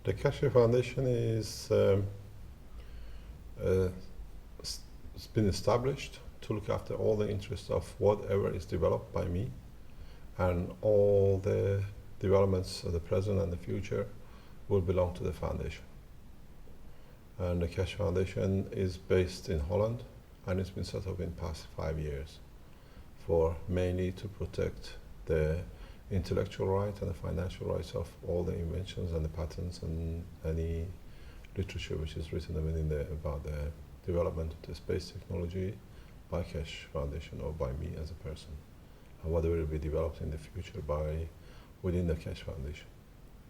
The Keshe Foundation is it's been established to look after all the interests of whatever is developed by me, and all the developments of the present and the future will belong to the foundation. And the Keshe Foundation is based in Holland, and it's been set up in the past 5 years for mainly to protect the intellectual rights and the financial rights of all the inventions and the patents and any literature which is written about the development of the space technology by Keshe Foundation or by me as a person, and whatever will be developed in the future within the Keshe Foundation.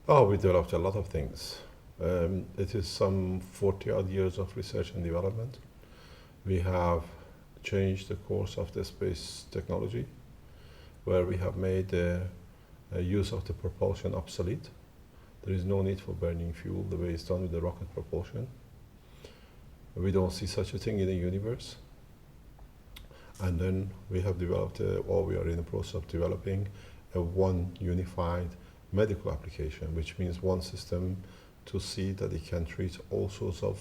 We developed a lot of things. It is some 40 odd years of research and development. We have changed the course of the space technology, where we have made the use of the propulsion obsolete. There is no need for burning fuel the way it's done with the rocket propulsion. We don't see such a thing in the universe. And then we have developed, or we are in the process of developing, one unified medical application, which means one system to see that it can treat all sorts of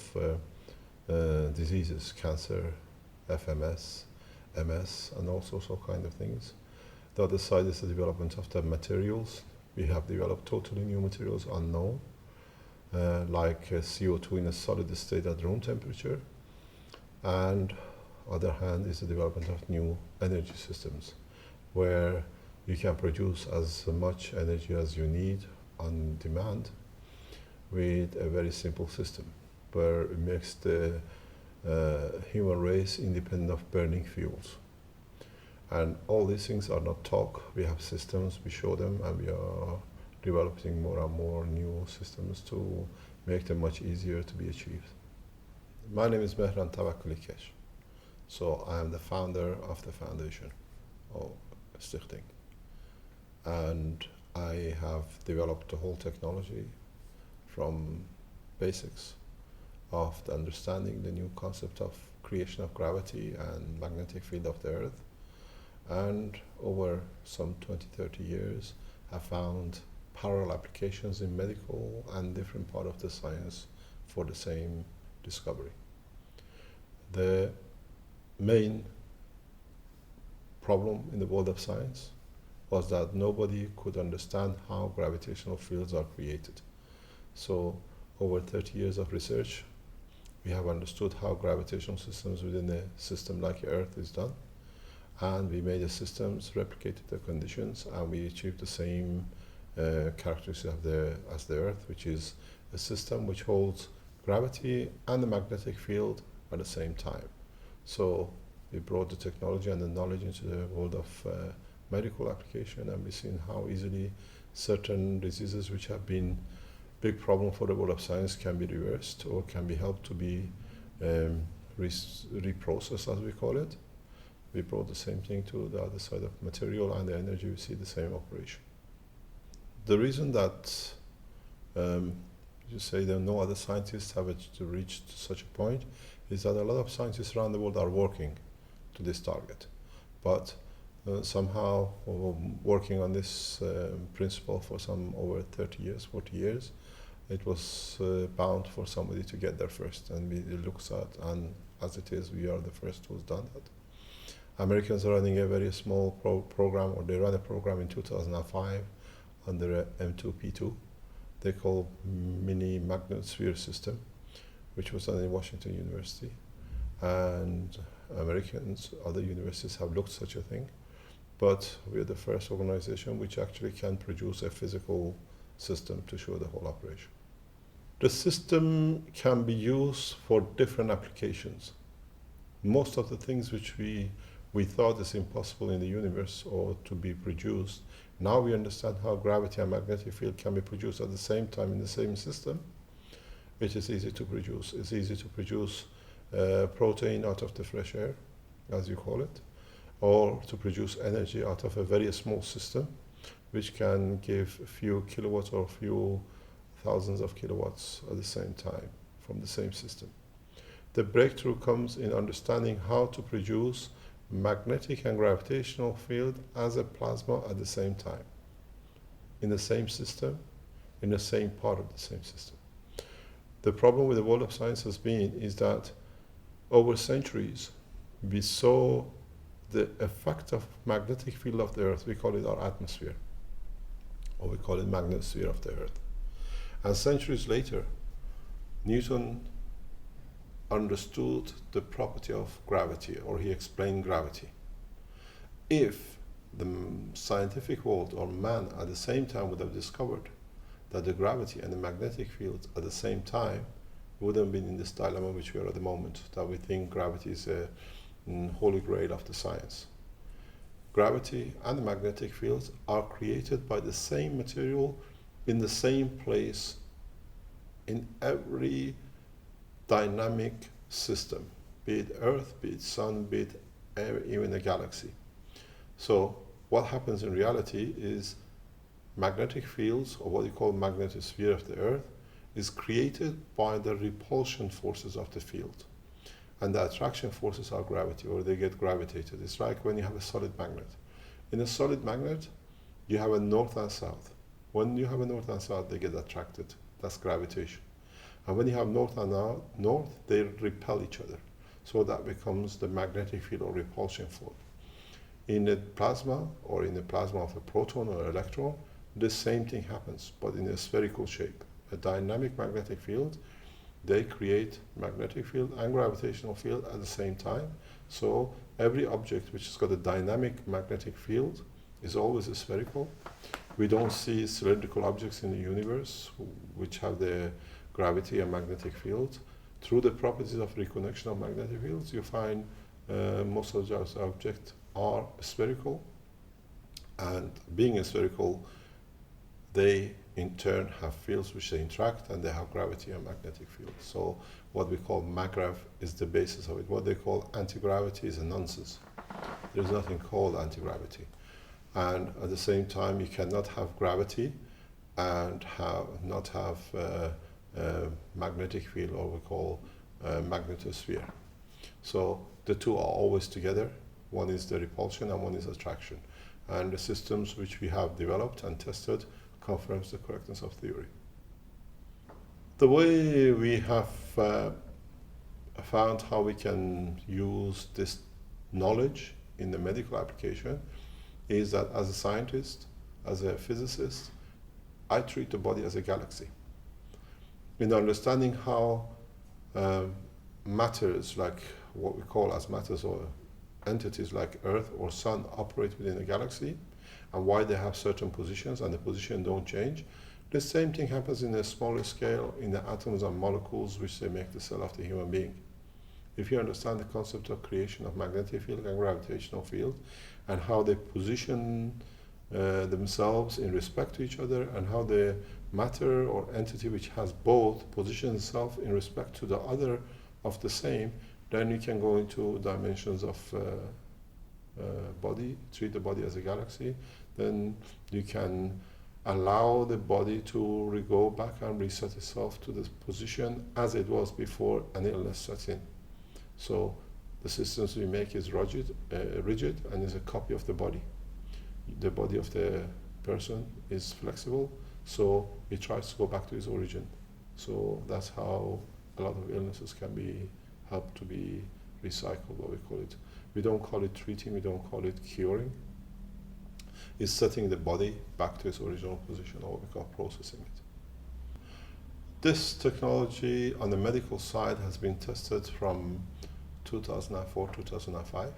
diseases, cancer, FMS, MS, and all sorts of kind of things. The other side is the development of the materials. We have developed totally new materials unknown, like CO2 in a solid state at room temperature. And other hand is the development of new energy systems, where you can produce as much energy as you need on demand with a very simple system, where it makes the human race independent of burning fuels. And all these things are not talk. We have systems, we show them, and we are developing more and more new systems to make them much easier to be achieved. My name is Mehran Tawakkuli Keshe. So I am the founder of the foundation, or Stichting. And I have developed the whole technology from basics of the understanding the new concept of creation of gravity and magnetic field of the Earth. And over some 20-30 years, have found parallel applications in medical and different part of the science for the same discovery. The main problem in the world of science was that nobody could understand how gravitational fields are created. So over 30 years of research, we have understood how gravitational systems within a system like Earth is done. And we made the systems, replicated the conditions, and we achieved the same characteristics as the Earth, which is a system which holds gravity and the magnetic field at the same time. So we brought the technology and the knowledge into the world of medical application, and we've seen how easily certain diseases which have been big problem for the world of science can be reversed or can be helped to be reprocessed, as we call it. We brought the same thing to the other side of material and the energy. We see the same operation. The reason that you say that no other scientists have reached such a point is that a lot of scientists around the world are working to this target, but somehow working on this principle for some over 30 years, 40 years, it was bound for somebody to get there first, and we looked at, and as it is, we are the first who's done that. Americans are running a very small program, or they ran a program in 2005 under a M2P2. They call mini magnet sphere system, which was done in Washington University. And Americans, other universities have looked such a thing, but we're the first organization which actually can produce a physical system to show the whole operation. The system can be used for different applications. Most of the things which we thought is impossible in the universe or to be produced, now we understand how gravity and magnetic field can be produced at the same time in the same system. It is easy to produce. It's easy to produce protein out of the fresh air, as you call it, or to produce energy out of a very small system, which can give a few kilowatts or a few thousands of kilowatts at the same time from the same system. The breakthrough comes in understanding how to produce magnetic and gravitational field as a plasma at the same time, in the same system, in the same part of the same system. The problem with the world of science has been is that over centuries, we saw the effect of magnetic field of the Earth. We call it our atmosphere, or we call it magnetosphere of the Earth. And centuries later, Newton understood the property of gravity, or he explained gravity. If the scientific world or man at the same time would have discovered that the gravity and the magnetic field at the same time, we wouldn't have been in this dilemma which we are at the moment, that we think gravity is a holy grail of the science. Gravity and the magnetic fields are created by the same material in the same place in every dynamic system, be it Earth, be it Sun, be it even a galaxy. So what happens in reality is magnetic fields, or what you call magnetosphere of the Earth, is created by the repulsion forces of the field. And the attraction forces are gravity, or they get gravitated. It's like when you have a solid magnet. In a solid magnet, you have a north and south. When you have a north and south, they get attracted. That's gravitation. And when you have north and north, they repel each other. So that becomes the magnetic field or repulsion force. In a plasma, or in the plasma of a proton or electron, the same thing happens, but in a spherical shape. A dynamic magnetic field, they create magnetic field and gravitational field at the same time. So every object which has got a dynamic magnetic field is always spherical. We don't see cylindrical objects in the universe which have the gravity and magnetic field. Through the properties of reconnection of magnetic fields, you find most of those objects are spherical, and being spherical, they in turn have fields which they interact, and they have gravity and magnetic fields. So what we call maggrav is the basis of it. What they call anti-gravity is a nonsense. There's nothing called anti-gravity. And at the same time, you cannot have gravity and not have magnetic field, or we call magnetosphere. So the two are always together. One is the repulsion and one is attraction. And the systems which we have developed and tested confirms the correctness of theory. The way we have found how we can use this knowledge in the medical application is that as a scientist, as a physicist, I treat the body as a galaxy. In understanding how matters, like what we call as matters or entities like Earth or Sun, operate within a galaxy, and why they have certain positions and the position don't change. The same thing happens in a smaller scale in the atoms and molecules which they make the cell of the human being. If you understand the concept of creation of magnetic field and gravitational field, and how they position themselves in respect to each other, and how the matter or entity which has both positions itself in respect to the other of the same, then you can go into dimensions of body, treat the body as a galaxy. Then you can allow the body to go back and reset itself to the position as it was before an illness sets in. So the systems we make is rigid and is a copy of the body. The body of the person is flexible, so it tries to go back to its origin. So that's how a lot of illnesses can be helped to be recycled, what we call it. We don't call it treating, we don't call it curing. It's setting the body back to its original position, or what we call processing it. This technology on the medical side has been tested from 2004, 2005.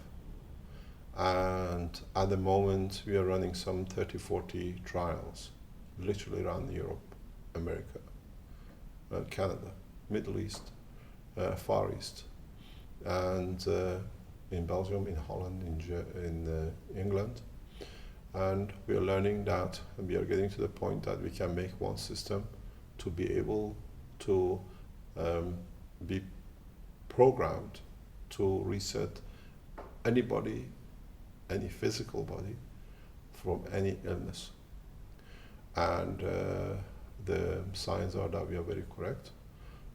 And at the moment, we are running some 30, 40 trials, literally around Europe, America, Canada, Middle East, Far East, and in Belgium, in Holland, in England. And we are learning that, and we are getting to the point that we can make one system to be able to be programmed to reset anybody, any physical body, from any illness. And the signs are that we are very correct,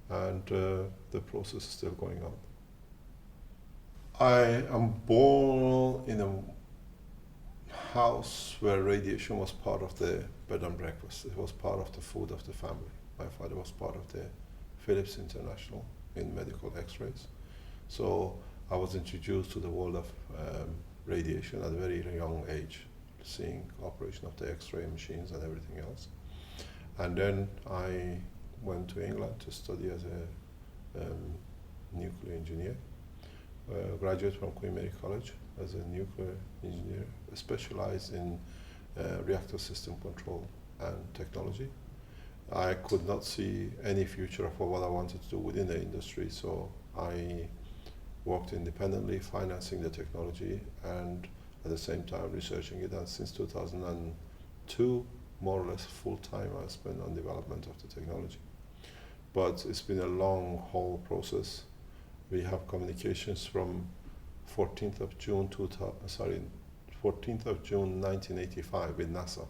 and the process is still going on. I am born in a house where radiation was part of the bed and breakfast. It was part of the food of the family. My father was part of the Philips International in medical X-rays. So I was introduced to the world of radiation at a very young age, seeing operation of the X-ray machines and everything else. And then I went to England to study as a nuclear engineer. Graduate from Queen Mary College as a nuclear engineer, specialized in reactor system control and technology. I could not see any future for what I wanted to do within the industry, so I worked independently, financing the technology, and at the same time researching it. And since 2002, more or less full time I spent on development of the technology. But it's been a long haul process. We have communications from 14th of June 1985 with NASA,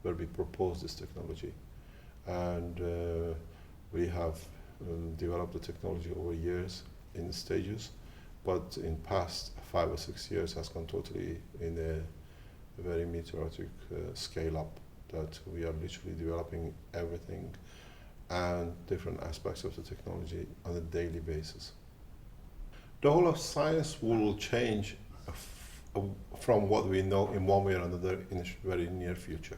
where we proposed this technology. And we have developed the technology over years in stages, but in past 5 or 6 years has gone totally in a very meteoric scale up, that we are literally developing everything and different aspects of the technology on a daily basis. The whole of science will change from what we know in one way or another in the very near future.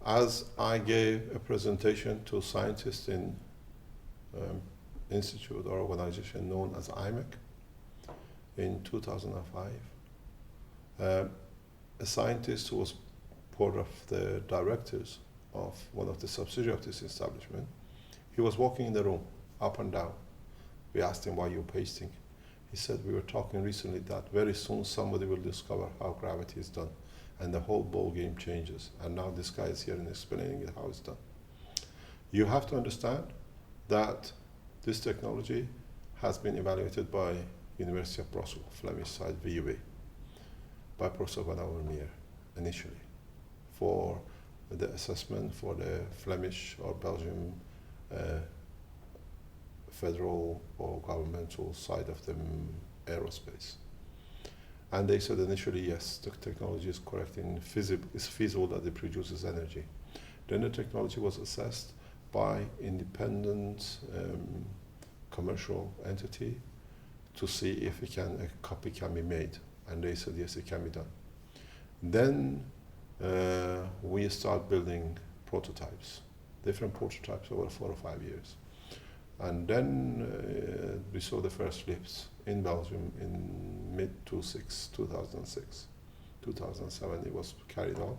As I gave a presentation to scientists in institute or organization known as IMEC in 2005, a scientist who was part of the directors of one of the subsidiaries of this establishment, he was walking in the room, up and down. We asked him, why are you pasting? He said, we were talking recently that very soon somebody will discover how gravity is done, and the whole ball game changes. And now this guy is here and explaining how it's done. You have to understand that this technology has been evaluated by University of Brussels, Flemish side, VUB, by Professor Van Overmeer initially, for the assessment for the Flemish or Belgium federal or governmental side of the aerospace. And they said initially, yes, the technology is correct, it's feasible that it produces energy. Then the technology was assessed by independent commercial entity to see if a copy can be made. And they said, yes, it can be done. Then we start building prototypes, different prototypes over 4 or 5 years. And then we saw the first flips in Belgium in mid-2006. 2007 it was carried on.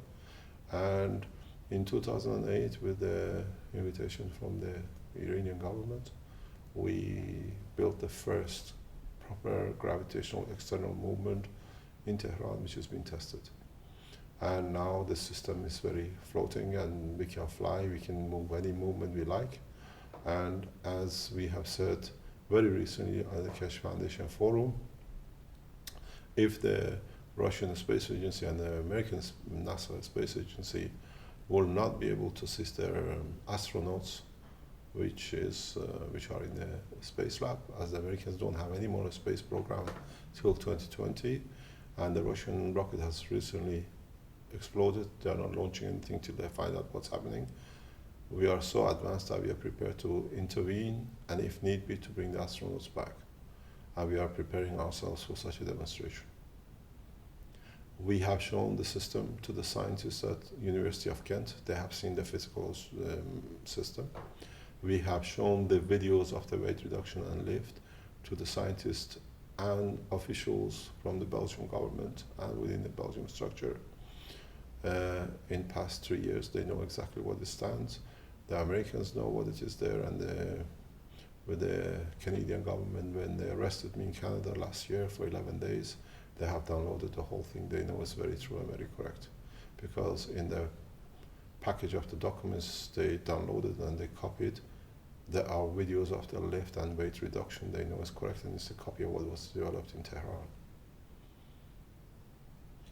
And in 2008, with the invitation from the Iranian government, we built the first proper gravitational external movement in Tehran, which has been tested. And now the system is very floating, and we can fly, we can move any movement we like. And as we have said very recently on the Keshe Foundation forum, if the Russian Space Agency and the American NASA Space Agency will not be able to assist their astronauts, which are in the space lab, as the Americans don't have any more space program till 2020, and the Russian rocket has recently exploded. They are not launching anything till they find out what's happening. We are so advanced that we are prepared to intervene, and if need be, to bring the astronauts back. And we are preparing ourselves for such a demonstration. We have shown the system to the scientists at University of Kent. They have seen the physical system. We have shown the videos of the weight reduction and lift to the scientists and officials from the Belgian government and within the Belgian structure. In past 3 years, they know exactly what it stands. The Americans know what it is there, and with the Canadian government, when they arrested me in Canada last year for 11 days, they have downloaded the whole thing. They know it's very true and very correct, because in the package of the documents they downloaded and they copied, there are videos of the lift and weight reduction. They know it's correct, and it's a copy of what was developed in Tehran.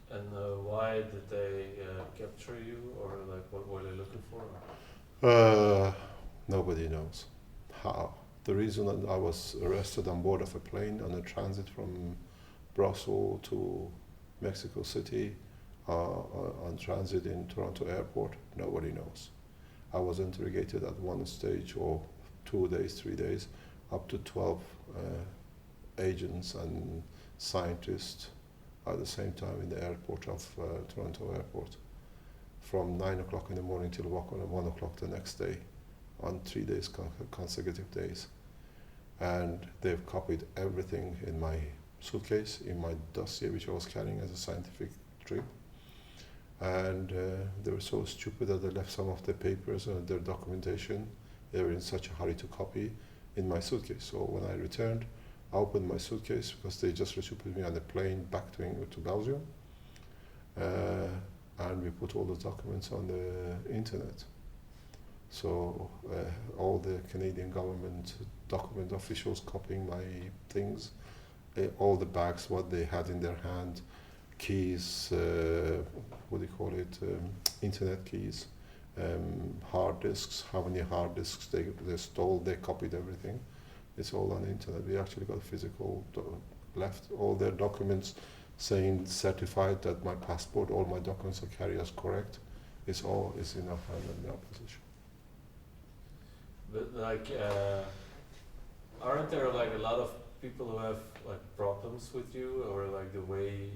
And why did they capture you, or like what were they looking for? Nobody knows how. The reason that I was arrested on board of a plane on a transit from Brussels to Mexico City, on transit in Toronto airport, nobody knows. I was interrogated at one stage, or 2 days, 3 days, up to 12 agents and scientists at the same time in the airport of Toronto Airport, from 9 o'clock in the morning till 1 o'clock the next day, on 3 days, consecutive days. And they've copied everything in my suitcase, in my dossier, which I was carrying as a scientific trip. And they were so stupid that they left some of the papers and their documentation. They were in such a hurry to copy in my suitcase. So when I returned, I opened my suitcase because they just put me on the plane back to Belgium. And we put all the documents on the internet. So all the Canadian government document officials copying my things, all the bags, what they had in their hand, keys, what do you call it, internet keys, hard disks, how many hard disks they stole, they copied everything. It's all on the internet. We actually got physical left, all their documents saying certified that my passport, all my documents are carried as correct. It's all is in our hand and in our position. But like, aren't there like a lot of people who have like problems with you, or like the way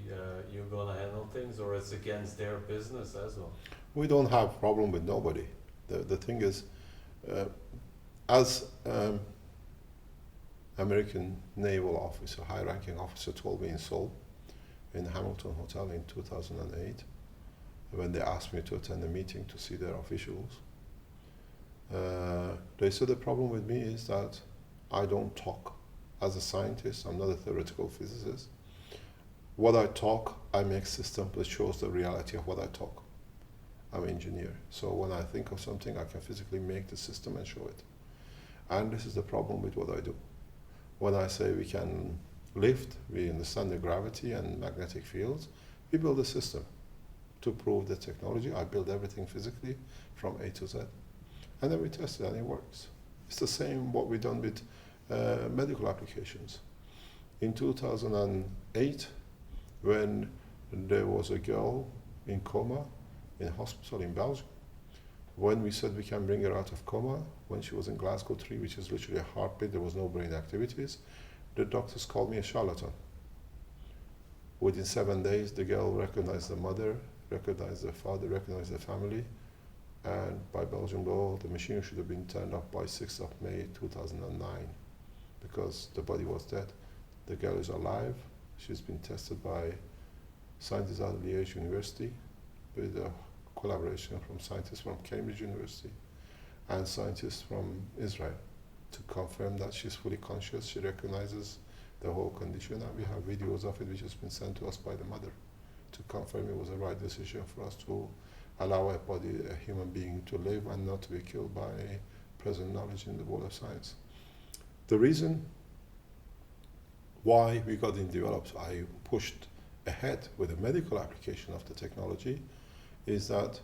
you're gonna handle things, or it's against their business as well? We don't have problem with nobody. The thing is, as American naval officer, high-ranking officer told me in Seoul, in the Hamilton Hotel in 2008, when they asked me to attend a meeting to see their officials. They said the problem with me is that I don't talk. As a scientist, I'm not a theoretical physicist. What I talk, I make systems that shows the reality of what I talk. I'm an engineer, so when I think of something, I can physically make the system and show it. And this is the problem with what I do. When I say we can lift, we understand the gravity and magnetic fields, we build a system to prove the technology. I build everything physically from A to Z, and then we test it and it works. It's the same what we've done with medical applications. In 2008, when there was a girl in coma in a hospital in Belgium, when we said we can bring her out of coma, when she was in Glasgow 3, which is literally a heartbeat, there was no brain activities, the doctors called me a charlatan. Within 7 days, the girl recognized the mother, recognized the father, recognized the family, and by Belgian law, the machine should have been turned off by 6th of May 2009 because the body was dead. The girl is alive. She's been tested by scientists at Liège University with a collaboration from scientists from Cambridge University and scientists from Israel to confirm that she's fully conscious, she recognizes the whole condition, and we have videos of it which has been sent to us by the mother to confirm it was the right decision for us to allow a body, a human being, to live and not to be killed by present knowledge in the world of science. The reason why we got in developed, I pushed ahead with the medical application of the technology, is that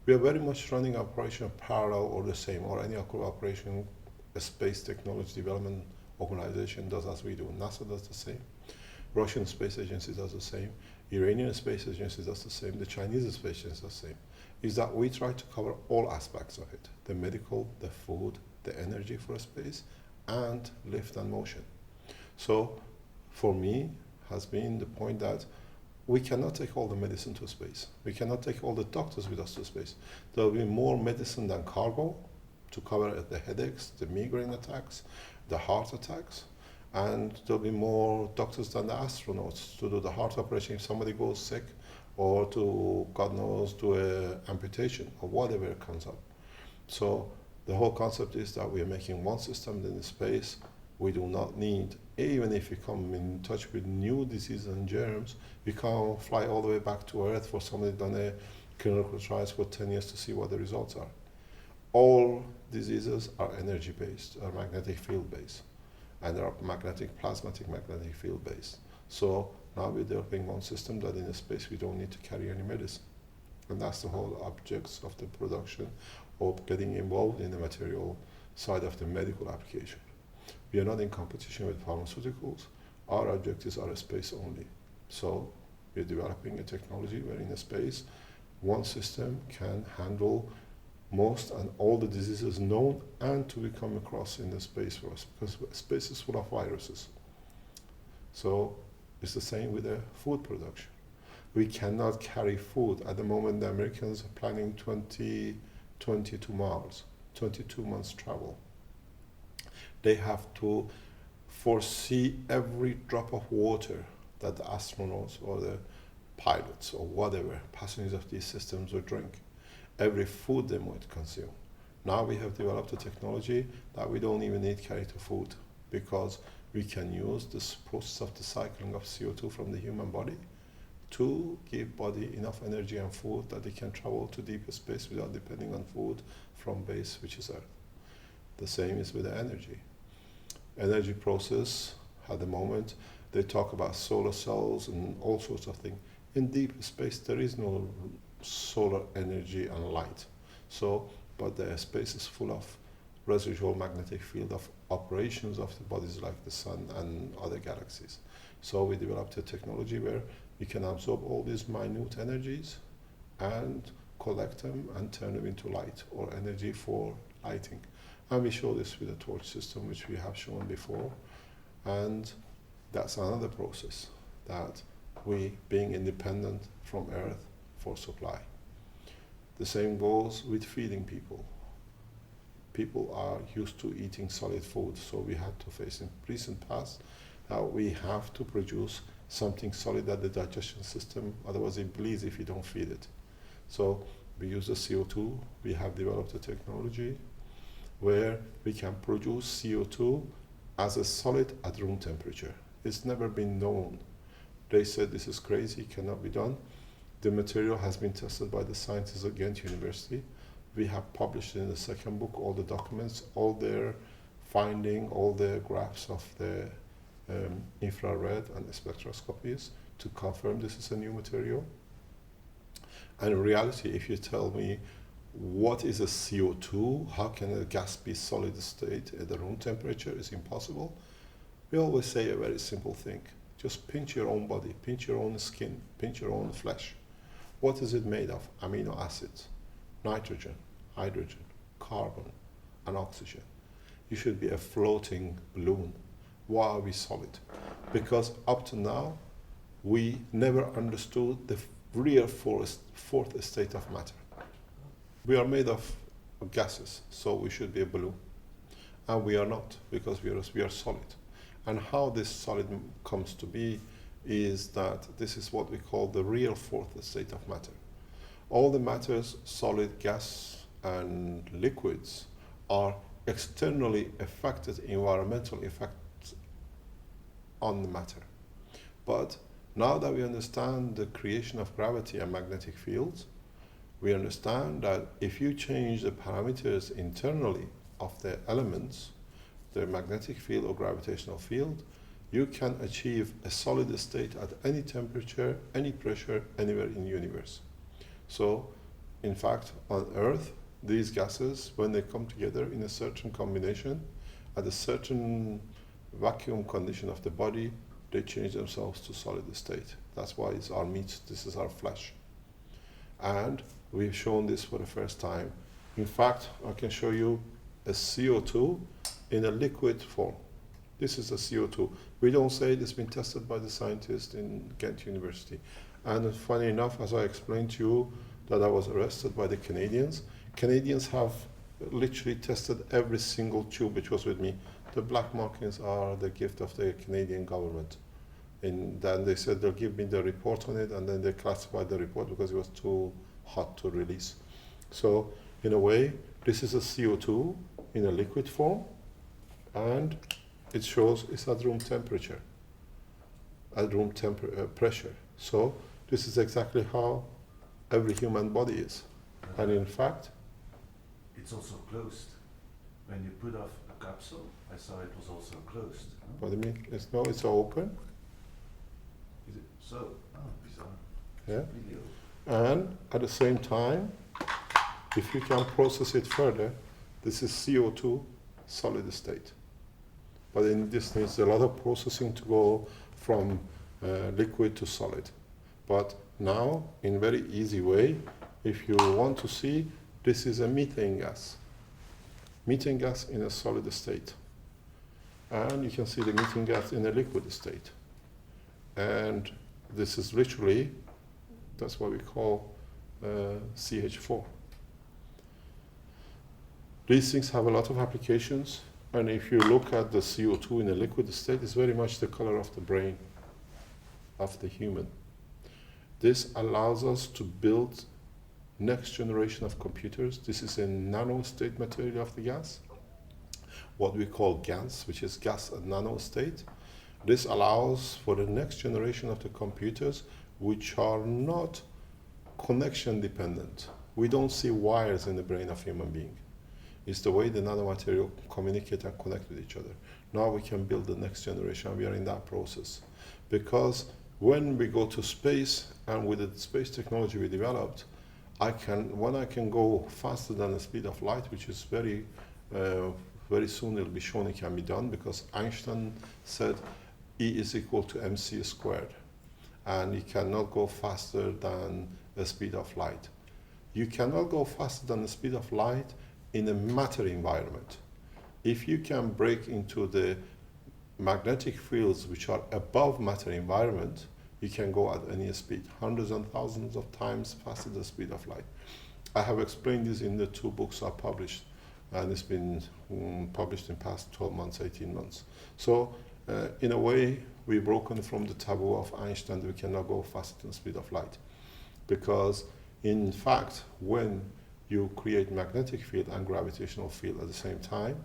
we are very much running operation parallel or the same, or any operation a space technology development organization does as we do. NASA does the same. Russian Space Agency does the same. Iranian Space Agency does the same. The Chinese Space Agency does the same. Is that we try to cover all aspects of it. The medical, the food, the energy for space, and lift and motion. So for me, has been the point that we cannot take all the medicine to space. We cannot take all the doctors with us to space. There will be more medicine than cargo to cover the headaches, the migraine attacks, the heart attacks, and there'll be more doctors than the astronauts to do the heart operation if somebody goes sick, or to, God knows, to an amputation or whatever comes up. So the whole concept is that we are making one system in space. We do not need, even if we come in touch with new diseases and germs, we can't fly all the way back to Earth for somebody done a clinical trials for 10 years to see what the results are. All diseases are energy-based, are magnetic field-based, and they are plasmatic magnetic field-based. So now we're developing one system that in space we don't need to carry any medicine. And that's the whole objects of the production of getting involved in the material side of the medical application. We are not in competition with pharmaceuticals. Our objectives are space only. So we're developing a technology where in space, one system can handle most and all the diseases known and to be come across in the space for us, because space is full of viruses. So it's the same with the food production. We cannot carry food. At the moment, the Americans are planning 22 miles, 22 months travel. They have to foresee every drop of water that the astronauts or the pilots or whatever, passengers of these systems will drink, every food they might consume. Now we have developed a technology that we don't even need carry to food, because we can use this process of the cycling of CO2 from the human body to give body enough energy and food that they can travel to deeper space without depending on food from base, which is Earth. The same is with the energy. Energy process, at the moment, they talk about solar cells and all sorts of things. In deep space, there is no solar energy and light. So, but the space is full of residual magnetic field of operations of the bodies like the sun and other galaxies. So we developed a technology where we can absorb all these minute energies and collect them and turn them into light or energy for lighting. And we show this with a torch system, which we have shown before. And that's another process, that we being independent from Earth for supply. The same goes with feeding people. People are used to eating solid food, so we had to face in recent past that we have to produce something solid at the digestion system, otherwise it bleeds if you don't feed it. So we use the CO2. We have developed a technology where we can produce CO2 as a solid at room temperature. It's never been known. They said this is crazy, cannot be done. The material has been tested by the scientists at Ghent University. We have published in the second book all the documents, all their finding, all the graphs of the infrared and spectroscopies to confirm this is a new material. And in reality, if you tell me what is a CO2, how can a gas be solid state at the room temperature, is impossible. We always say a very simple thing. Just pinch your own body, pinch your own skin, pinch your own flesh. What is it made of? Amino acids, nitrogen, hydrogen, carbon, and oxygen. You should be a floating balloon. Why are we solid? Because up to now, we never understood the real fourth state of matter. We are made of gases, so we should be a balloon. And we are not, because we are solid. And how this solid comes to be is that this is what we call the real fourth state of matter. All the matters, solid, gas, and liquids, are externally affected environmental effects on the matter. But now that we understand the creation of gravity and magnetic fields, we understand that if you change the parameters internally of the elements, the magnetic field or gravitational field, you can achieve a solid state at any temperature, any pressure, anywhere in the universe. So, in fact, on Earth, these gases, when they come together in a certain combination, at a certain vacuum condition of the body, they change themselves to solid state. That's why it's our meat, this is our flesh. And we've shown this for the first time. In fact, I can show you a CO2 in a liquid form. This is a CO2. We don't say it's been tested by the scientists in Ghent University. And funny enough, as I explained to you, that I was arrested by the Canadians. Canadians have literally tested every single tube which was with me. The black markings are the gift of the Canadian government. And then they said they'll give me the report on it, and then they classified the report because it was too hot to release. So in a way, this is a CO2 in a liquid form, and it shows it's at room temperature, at room pressure. So this is exactly how every human body is. And in fact, it's also closed. When you put off a capsule, I saw it was also closed. what do you mean? It's open. Is it so? Oh, bizarre. Yeah. Video. And at the same time, if you can process it further, this is CO2 solid state. But in this needs a lot of processing to go from liquid to solid. But now, in very easy way, if you want to see, This is a methane gas. Methane gas in a solid state. And you can see the methane gas in a liquid state. And this is literally, that's what we call CH4. These things have a lot of applications, and if you look at the CO2 in a liquid state, it's very much the color of the brain of the human. This allows us to build next generation of computers. This is a nano state material of the gas, what we call GANS, which is gas at nano state. This allows for the next generation of the computers which are not connection dependent. We don't see wires in the brain of human being. It's the way the nanomaterial communicate and connect with each other. Now we can build the next generation. We are in that process. Because when we go to space, and with the space technology we developed, when I can go faster than the speed of light, which is very soon it'll be shown it can be done, because Einstein said E is equal to mc squared. And you cannot go faster than the speed of light. You cannot go faster than the speed of light in a matter environment. If you can break into the magnetic fields which are above matter environment, you can go at any speed, hundreds and thousands of times faster than the speed of light. I have explained this in the 2 books I published, and it's been published in past 12 months, 18 months. So in a way, we've broken from the taboo of Einstein that we cannot go faster than the speed of light. Because in fact, when you create magnetic field and gravitational field at the same time,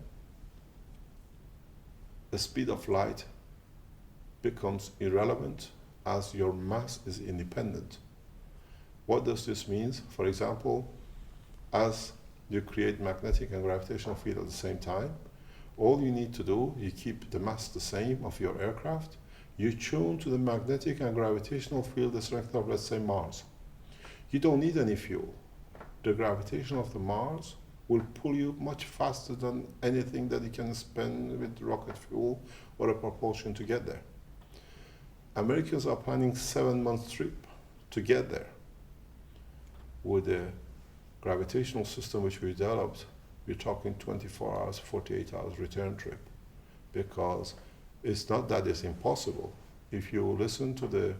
the speed of light becomes irrelevant as your mass is independent. What does this mean? For example, as you create magnetic and gravitational field at the same time, all you need to do, you keep the mass the same of your aircraft, you tune to the magnetic and gravitational field the strength of, let's say, Mars. You don't need any fuel. The gravitation of the Mars will pull you much faster than anything that you can spend with rocket fuel or a propulsion to get there. Americans are planning 7-month trip to get there. With the gravitational system which we developed, we're talking 24 hours, 48 hours return trip, because it's not that it's impossible. If you listen to the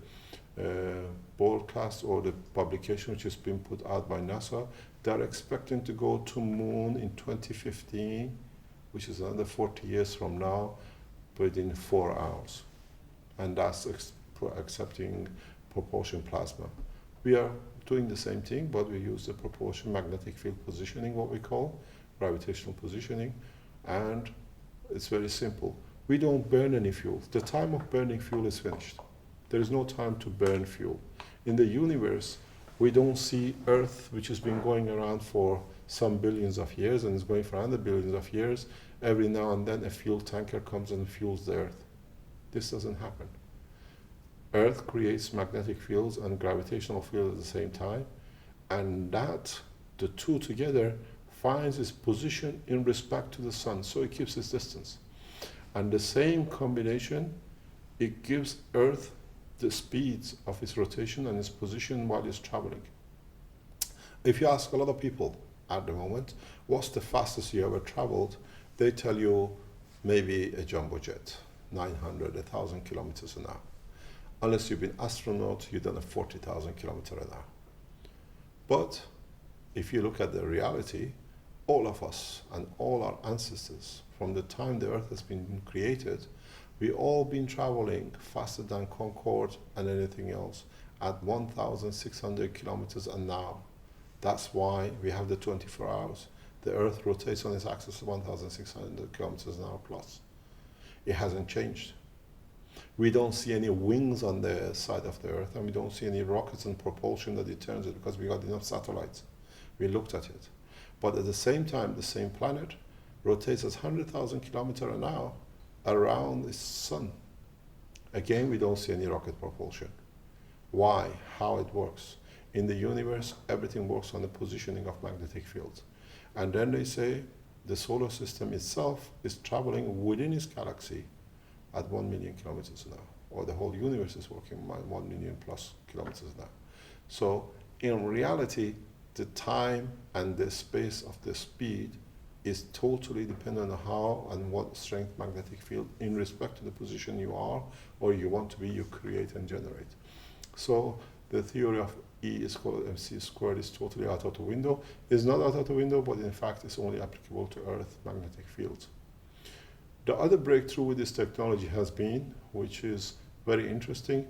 broadcast or the publication which has been put out by NASA, they're expecting to go to moon in 2015, which is another 40 years from now, within 4 hours. And that's accepting propulsion plasma. We are doing the same thing, but we use the propulsion magnetic field positioning, what we call gravitational positioning, and it's very simple. We don't burn any fuel. The time of burning fuel is finished. There is no time to burn fuel. In the universe, we don't see Earth, which has been going around for some billions of years and is going for 100 billions of years. Every now and then a fuel tanker comes and fuels the Earth. This doesn't happen. Earth creates magnetic fields and gravitational fields at the same time, and that, the two together, finds its position in respect to the sun, so it keeps its distance. And the same combination, it gives Earth the speeds of its rotation and its position while it's traveling. If you ask a lot of people at the moment, what's the fastest you ever traveled, they tell you maybe a jumbo jet, 900, 1,000 kilometers an hour. Unless you've been astronaut, you've done a 40,000 kilometers an hour. But if you look at the reality, all of us and all our ancestors, from the time the Earth has been created, we all been traveling faster than Concorde and anything else at 1,600 kilometers an hour. That's why we have the 24 hours. The Earth rotates on its axis at 1,600 kilometers an hour plus. It hasn't changed. We don't see any wings on the side of the Earth, and we don't see any rockets and propulsion that it turns it, because we got enough satellites. We looked at it. But at the same time, the same planet rotates at 100,000 kilometers an hour around the sun. Again, we don't see any rocket propulsion. Why? How it works? In the universe, everything works on the positioning of magnetic fields. And then they say the solar system itself is traveling within its galaxy at 1 million kilometers an hour, or the whole universe is working at 1 million plus kilometers an hour. So in reality, the time and the space of the speed is totally dependent on how and what strength magnetic field in respect to the position you are or you want to be, you create and generate. So the theory of E is called mc squared is totally out of the window. It's not out of the window, but in fact it's only applicable to Earth magnetic fields. The other breakthrough with this technology has been, which is very interesting,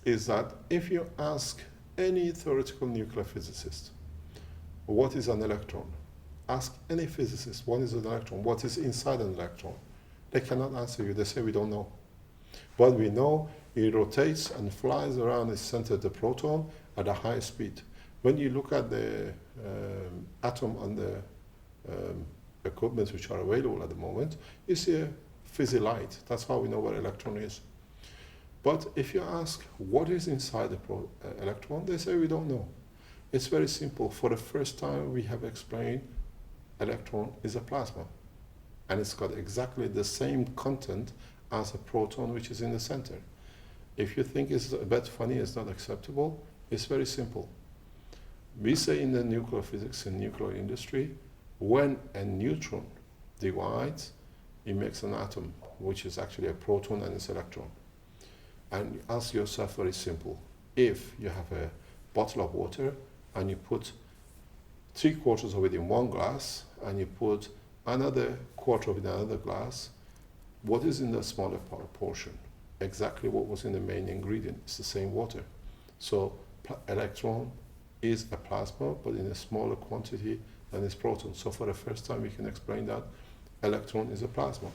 is that if you ask any theoretical nuclear physicist, what is an electron? Ask any physicist, what is an electron? What is inside an electron? They cannot answer you. They say, we don't know. But we know it rotates and flies around its center, the proton, at a high speed. When you look at the atom and the equipment which are available at the moment, you see a fizzy light. That's how we know what electron is. But if you ask what is inside the electron, they say we don't know. It's very simple. For the first time, we have explained electron is a plasma. And it's got exactly the same content as a proton which is in the center. If you think it's a bit funny, it's not acceptable, it's very simple. We say in the nuclear physics and nuclear industry, when a neutron divides, it makes an atom, which is actually a proton and its electron. And you ask yourself very simple, if you have a bottle of water and you put 3/4 of it in one glass and you put another quarter of it in another glass, what is in the smaller portion? Exactly what was in the main ingredient. It's the same water. So electron is a plasma, but in a smaller quantity than its proton. So for the first time we can explain that electron is a plasma.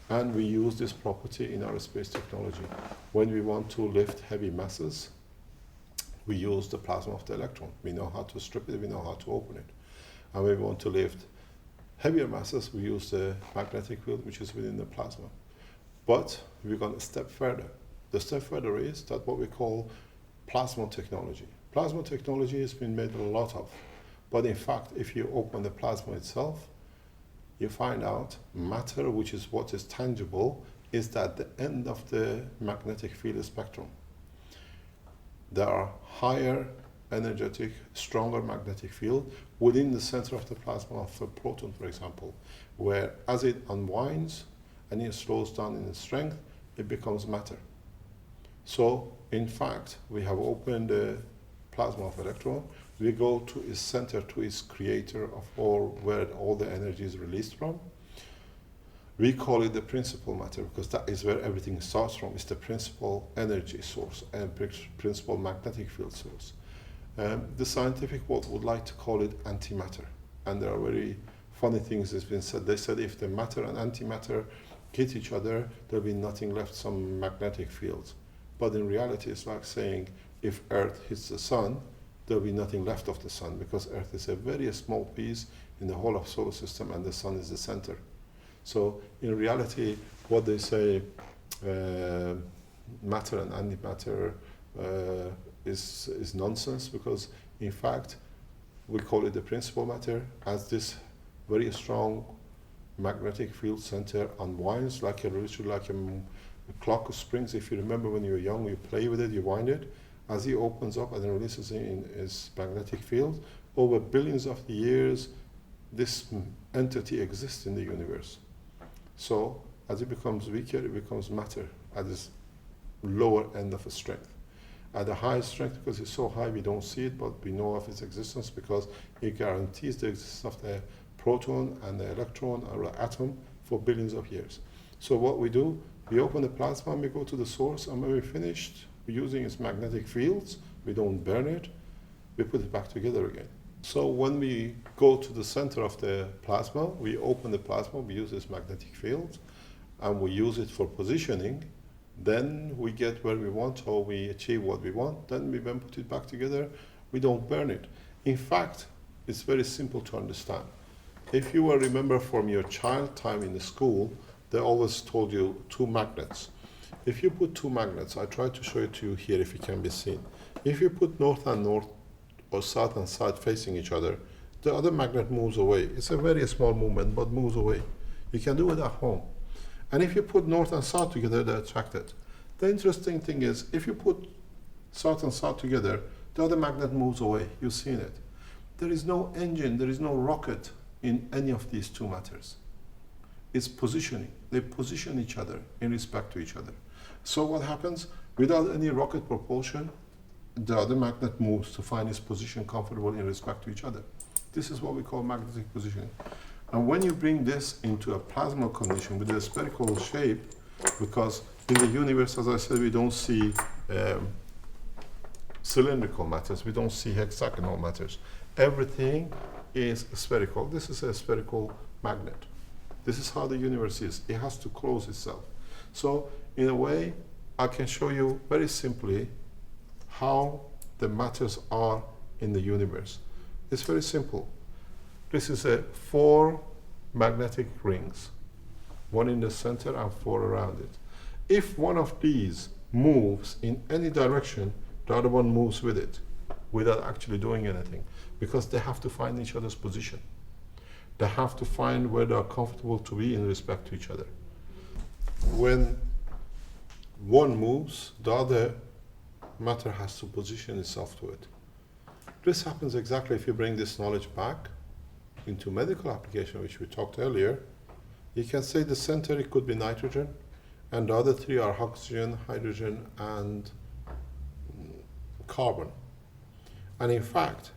And we use this property in aerospace technology. When we want to lift heavy masses, we use the plasma of the electron. We know how to strip it, we know how to open it. And when we want to lift heavier masses, we use the magnetic field which is within the plasma. But we're going a step further. The step further is that what we call plasma technology. Plasma technology has been made a lot of. But in fact, if you open the plasma itself, you find out matter, which is what is tangible, is at the end of the magnetic field spectrum. There are higher energetic, stronger magnetic field within the center of the plasma of a proton, for example, where as it unwinds and it slows down in its strength, it becomes matter. So, in fact, we have opened the plasma of electron. We go to its center, to its creator of all, where all the energy is released from. We call it the principal matter because that is where everything starts from. It's the principal energy source and principal magnetic field source. The scientific world would like to call it antimatter. And there are very funny things that's been said. They said if the matter and antimatter hit each other, there'll be nothing left, some magnetic fields. But in reality, it's like saying if Earth hits the sun, there'll be nothing left of the sun because Earth is a very small piece in the whole of solar system and the sun is the center. So in reality, what they say, matter and antimatter is nonsense because in fact, we call it the principal matter as this very strong magnetic field center unwinds like a clock of springs. If you remember when you were young, you play with it, you wind it. As it opens up and releases in its magnetic field, over billions of years, this entity exists in the universe. So, as it becomes weaker, it becomes matter at this lower end of a strength. At the high strength, because it's so high, we don't see it, but we know of its existence because it guarantees the existence of the proton and the electron or the atom for billions of years. So what we do, we open the plasma and we go to the source, and when we're finished, we're using its magnetic fields, we don't burn it, we put it back together again. So when we go to the center of the plasma, we open the plasma, we use its magnetic field, and we use it for positioning. Then we get where we want, or we achieve what we want. Then we then put it back together. We don't burn it. In fact, it's very simple to understand. If you will remember from your child time in the school, they always told you two magnets. If you put two magnets, I try to show it to you here if it can be seen. If you put north and north or south and south facing each other, the other magnet moves away. It's a very small movement, but moves away. You can do it at home. And if you put north and south together, they're attracted. The interesting thing is, if you put south and south together, the other magnet moves away. You've seen it. There is no engine, there is no rocket in any of these two matters. It's positioning. They position each other in respect to each other. So what happens? Without any rocket propulsion, the other magnet moves to find its position comfortable in respect to each other. This is what we call magnetic positioning. And when you bring this into a plasma condition with a spherical shape, because in the universe, as I said, we don't see cylindrical matters, we don't see hexagonal matters. Everything is spherical. This is a spherical magnet. This is how the universe is. It has to close itself. So in a way, I can show you very simply how the matters are in the universe. It's very simple. This is 4 magnetic rings, one in the center and 4 around it. If one of these moves in any direction, the other one moves with it without actually doing anything, because they have to find each other's position. They have to find where they are comfortable to be in respect to each other. When one moves, the other matter has to position itself to it. This happens exactly if you bring this knowledge back into medical application, which we talked earlier. You can say the center, it could be nitrogen, and the other 3 are oxygen, hydrogen, and carbon. And in fact,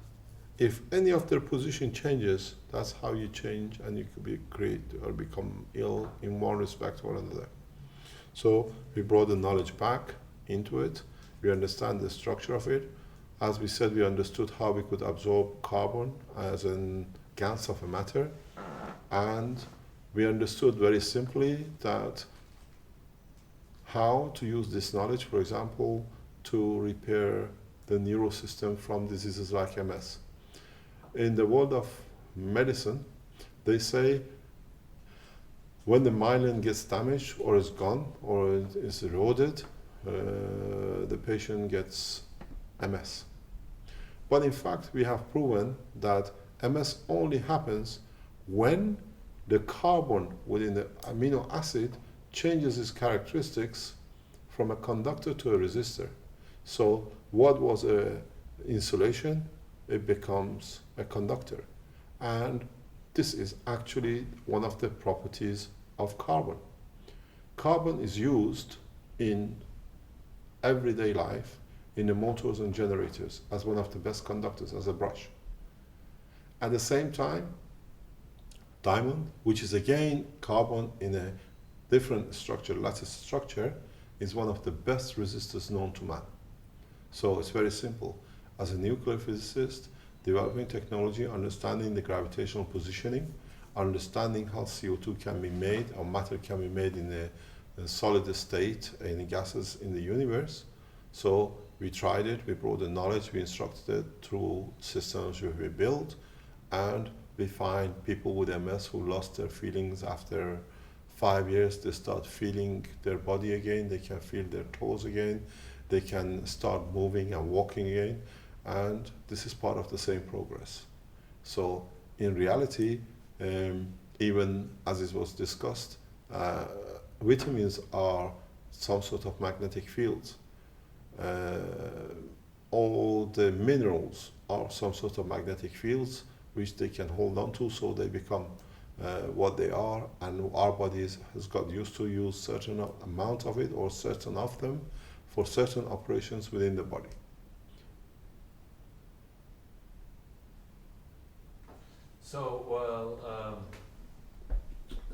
if any of their position changes, that's how you change, and you could be great or become ill in one respect or another. So we brought the knowledge back into it. We understand the structure of it. As we said, we understood how we could absorb carbon as a gas of a matter. And we understood very simply that how to use this knowledge, for example, to repair the neural system from diseases like MS. In the world of medicine, they say when the myelin gets damaged or is gone or is eroded, the patient gets MS. But in fact, we have proven that MS only happens when the carbon within the amino acid changes its characteristics from a conductor to a resistor. So what was an insulation, it becomes a conductor. And this is actually one of the properties of carbon. Carbon is used in everyday life in the motors and generators as one of the best conductors, as a brush. At the same time, diamond, which is again carbon in a different structure, lattice structure, is one of the best resistors known to man. So it's very simple. As a nuclear physicist, developing technology, understanding the gravitational positioning, understanding how CO2 can be made or matter can be made in a solid state in gases in the universe. So we tried it, we brought the knowledge, we instructed it through systems we built, and we find people with MS who lost their feelings after 5 years. They start feeling their body again, they can feel their toes again, they can start moving and walking again, and this is part of the same progress. So in reality, even as it was discussed, vitamins are some sort of magnetic fields. All the minerals are some sort of magnetic fields which they can hold on to, so they become what they are, and our bodies has got used to use certain amount of it or certain of them for certain operations within the body. So, well,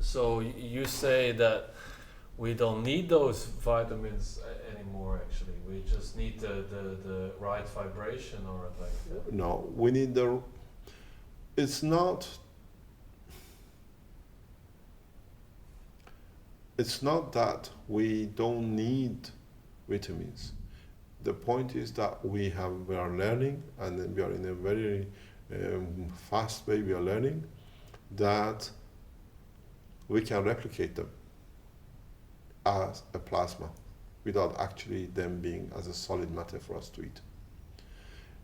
so you say that we don't need those vitamins anymore, actually. We just need the right vibration, or like that. No, we need the, it's not that we don't need vitamins. The point is that we are learning, and we are in a very fast way, we are learning that we can replicate them as a plasma without actually them being as a solid matter for us to eat.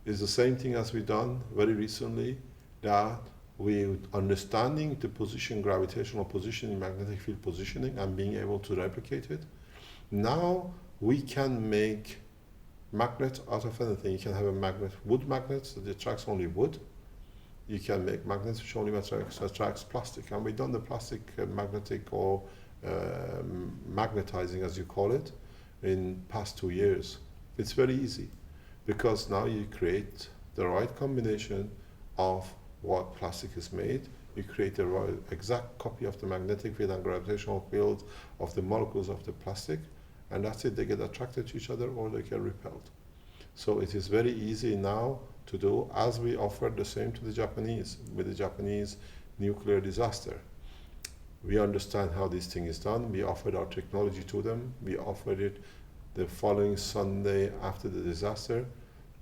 It's the same thing as we've done very recently, that we understanding the position, gravitational positioning, magnetic field positioning, and being able to replicate it. Now we can make magnets out of anything. You can have a magnet, wood magnet that attracts only wood. you can make magnets which only attracts plastic. And we've done the plastic magnetic or magnetizing, as you call it, in past 2 years. It's very easy because now you create the right combination of what plastic is made. You create the right exact copy of the magnetic field and gravitational field of the molecules of the plastic, and that's it. They get attracted to each other or they get repelled. So it is very easy now to do, as we offered the same to the Japanese with the Japanese nuclear disaster. We understand how this thing is done. We offered our technology to them. We offered it the following Sunday after the disaster,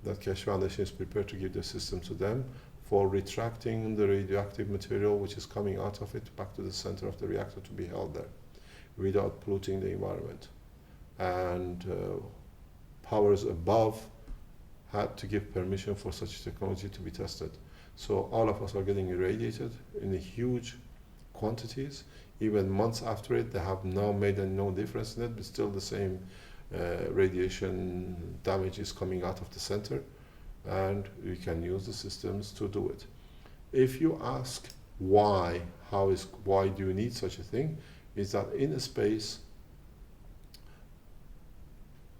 that Keshe Foundation is prepared to give the system to them for retracting the radioactive material which is coming out of it back to the center of the reactor to be held there without polluting the environment. And powers above had to give permission for such technology to be tested. So all of us are getting irradiated in huge quantities. Even months after it, they have now made no difference in it, but still the same radiation damage is coming out of the center, and we can use the systems to do it. If you ask why do you need such a thing, is that in a space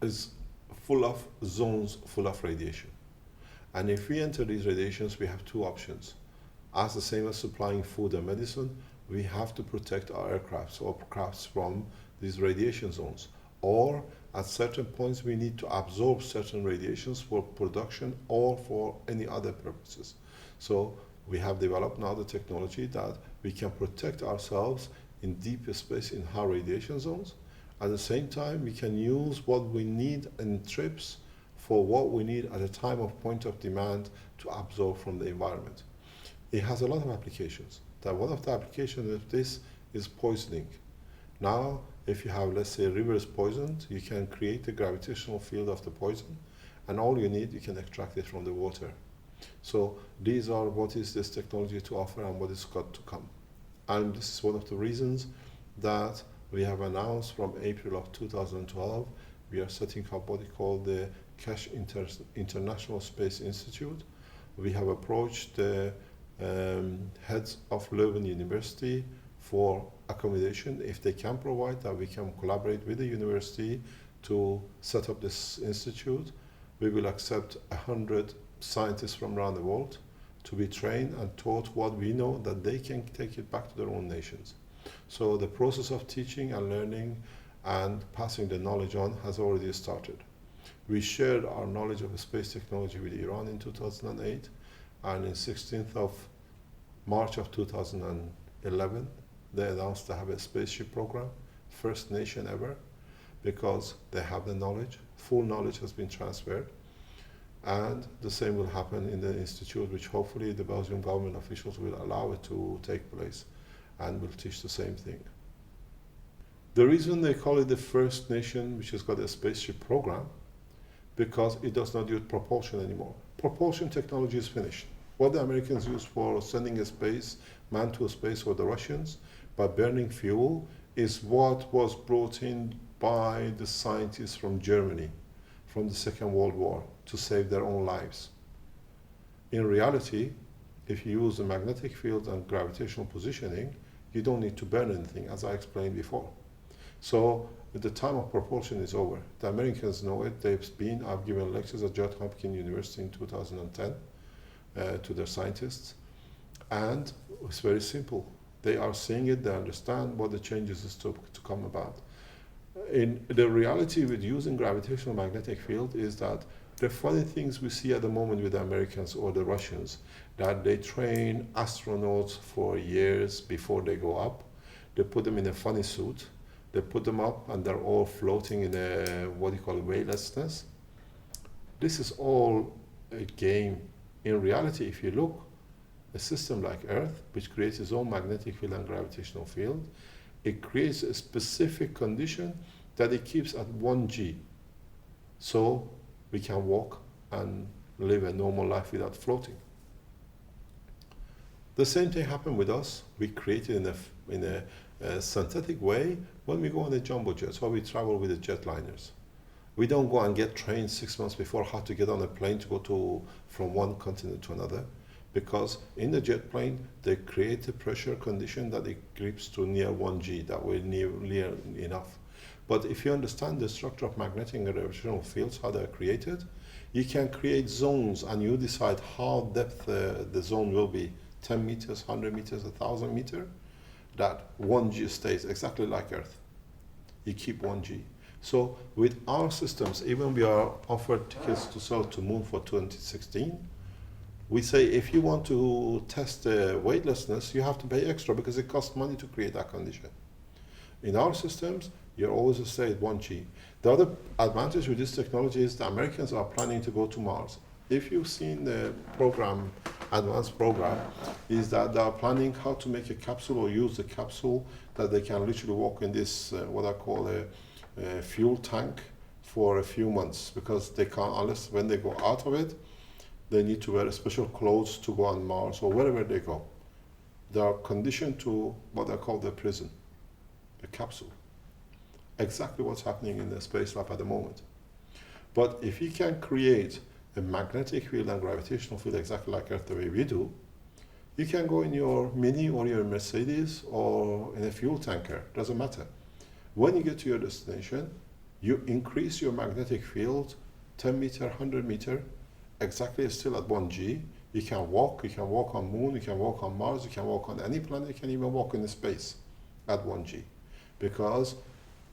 is full of zones full of radiation. And if we enter these radiations, we have two options. As the same as supplying food and medicine, we have to protect our aircrafts or crafts from these radiation zones. Or at certain points, we need to absorb certain radiations for production or for any other purposes. So we have developed now the technology that we can protect ourselves in deep space in high radiation zones. At the same time, we can use what we need in trips for what we need at a time of point of demand to absorb from the environment. It has a lot of applications. One of the applications of this is poisoning. Now, if you have, let's say, rivers poisoned, you can create a gravitational field of the poison, and all you need, you can extract it from the water. So these are what is this technology to offer and what is got to come. And this is one of the reasons that we have announced from April of 2012, we are setting up what we call the Keshe International Space Institute. We have approached the heads of Leuven University for accommodation. If they can provide that, we can collaborate with the university to set up this institute. We will accept 100 scientists from around the world to be trained and taught what we know that they can take it back to their own nations. So the process of teaching and learning and passing the knowledge on has already started. We shared our knowledge of space technology with Iran in 2008, and in 16th of March of 2011, they announced to have a spaceship program, first nation ever, because they have the knowledge, full knowledge has been transferred, and the same will happen in the institute, which hopefully the Belgian government officials will allow it to take place and will teach the same thing. The reason they call it the first nation which has got a spaceship program, because it does not use propulsion anymore. Propulsion technology is finished. What the Americans use for sending man to space, or the Russians, by burning fuel, is what was brought in by the scientists from Germany, from the Second World War, to save their own lives. In reality, if you use the magnetic field and gravitational positioning, you don't need to burn anything, as I explained before. So the time of propulsion is over. The Americans know it. I've given lectures at Johns Hopkins University in 2010 to their scientists. And it's very simple. They are seeing it, they understand what the changes is to come about. In the reality with using gravitational magnetic field is that the funny things we see at the moment with the Americans or the Russians, that they train astronauts for years before they go up. They put them in a funny suit. They put them up and they're all floating in a, what you call, weightlessness. This is all a game. In reality, if you look, a system like Earth, which creates its own magnetic field and gravitational field, it creates a specific condition that it keeps at 1G. So we can walk and live a normal life without floating. The same thing happened with us. We created in a synthetic way when we go on the jumbo jets, or we travel with the jetliners. We don't go and get trained 6 months before how to get on a plane to go from one continent to another. because in the jet plane, they create a pressure condition that it creeps to near 1G, that will near enough. But if you understand the structure of magnetic and gravitational fields, how they're created, you can create zones and you decide how depth the zone will be, 10 meters, 100 meters, 1,000 meters, that 1G stays exactly like Earth. You keep 1G. So with our systems, even we are offered tickets to sell to Moon for 2016, we say if you want to test the weightlessness, you have to pay extra because it costs money to create that condition. In our systems, you're always stay at 1G. The other advantage with this technology is the Americans are planning to go to Mars. If you've seen the program, advanced program, is that they are planning how to make a capsule or use the capsule that they can literally walk in this, what I call a fuel tank for a few months, because they can't, unless when they go out of it, they need to wear special clothes to go on Mars or wherever they go. They are conditioned to what I call the prison, a capsule. Exactly what's happening in the space lab at the moment. But if you can create a magnetic field and gravitational field exactly like Earth the way we do, you can go in your Mini or your Mercedes or in a fuel tanker, doesn't matter. When you get to your destination, you increase your magnetic field 10 meter, 100 meter, exactly still at 1G. You can walk on Moon, you can walk on Mars, you can walk on any planet, you can even walk in space at 1G. Because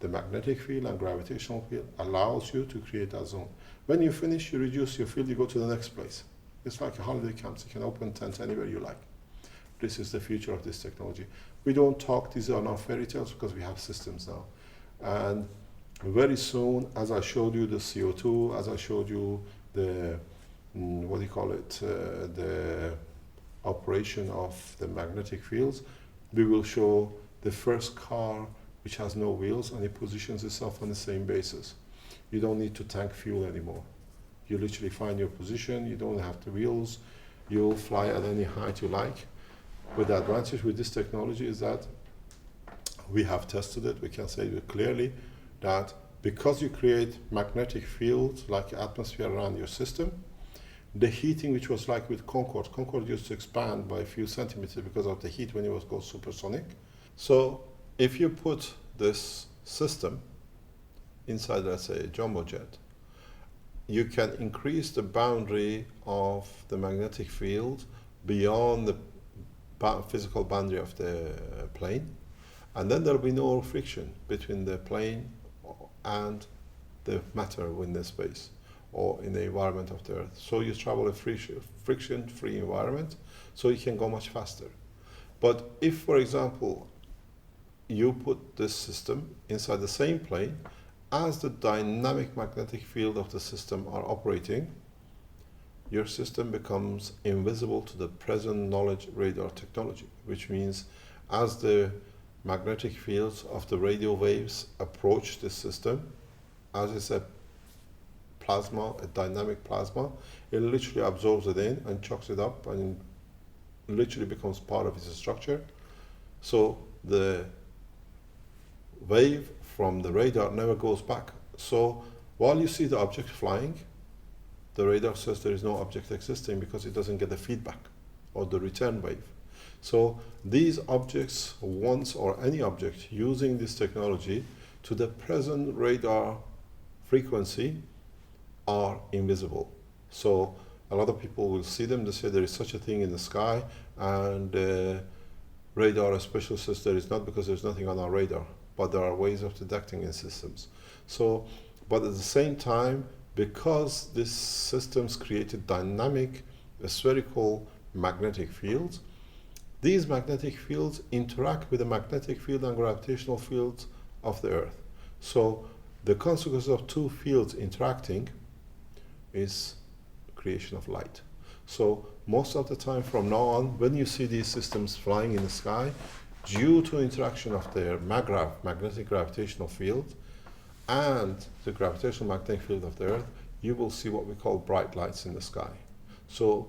the magnetic field and gravitational field allows you to create that zone. When you finish, you reduce your field, you go to the next place. It's like a holiday camp, you can open tent anywhere you like. This is the future of this technology. We don't talk, these are not fairy tales because we have systems now. And very soon, as I showed you the CO2, as I showed you the, the operation of the magnetic fields, we will show the first car which has no wheels and it positions itself on the same basis. You don't need to tank fuel anymore. You literally find your position, you don't have the wheels, you'll fly at any height you like. But the advantage with this technology is that we have tested it, we can say clearly that because you create magnetic fields like atmosphere around your system, the heating which was like with Concorde used to expand by a few centimeters because of the heat when it was called supersonic. So if you put this system inside, let's say, a jumbo jet, you can increase the boundary of the magnetic field beyond the physical boundary of the plane, and then there will be no friction between the plane and the matter in the space or in the environment of the Earth. So you travel a friction-free environment, so you can go much faster. But if, for example, you put this system inside the same plane, as the dynamic magnetic field of the system are operating, your system becomes invisible to the present knowledge radar technology, which means as the magnetic fields of the radio waves approach this system, as it's a plasma, a dynamic plasma, it literally absorbs it in and chucks it up and literally becomes part of its structure. So the wave from the radar never goes back. So while you see the object flying, the radar says there is no object existing because it doesn't get the feedback or the return wave. So these objects, once or any object using this technology to the present radar frequency, are invisible. So a lot of people will see them, they say there is such a thing in the sky, and radar especially says there is not because there's nothing on our radar, but there are ways of detecting in systems. So, but at the same time, because these systems created dynamic spherical magnetic fields, these magnetic fields interact with the magnetic field and gravitational fields of the Earth. So the consequence of two fields interacting is creation of light. So most of the time from now on, when you see these systems flying in the sky, due to interaction of their magnetic gravitational field and the gravitational magnetic field of the Earth, you will see what we call bright lights in the sky. So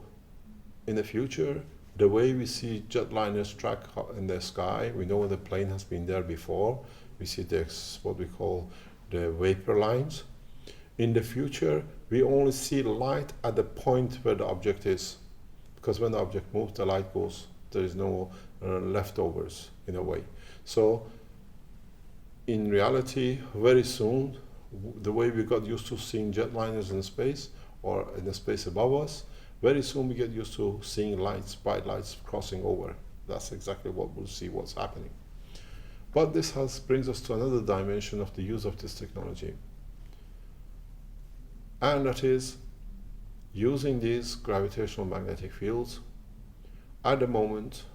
in the future, the way we see jetliners track in the sky, we know the plane has been there before. We see what we call the vapor lines. In the future, we only see light at the point where the object is, because when the object moves, the light goes. There is no leftovers in a way. So in reality, very soon, the way we got used to seeing jetliners in space or in the space above us, very soon we get used to seeing lights, bright lights crossing over. That's exactly what we'll see what's happening. But this brings us to another dimension of the use of this technology. And that is using these gravitational magnetic fields. At the moment,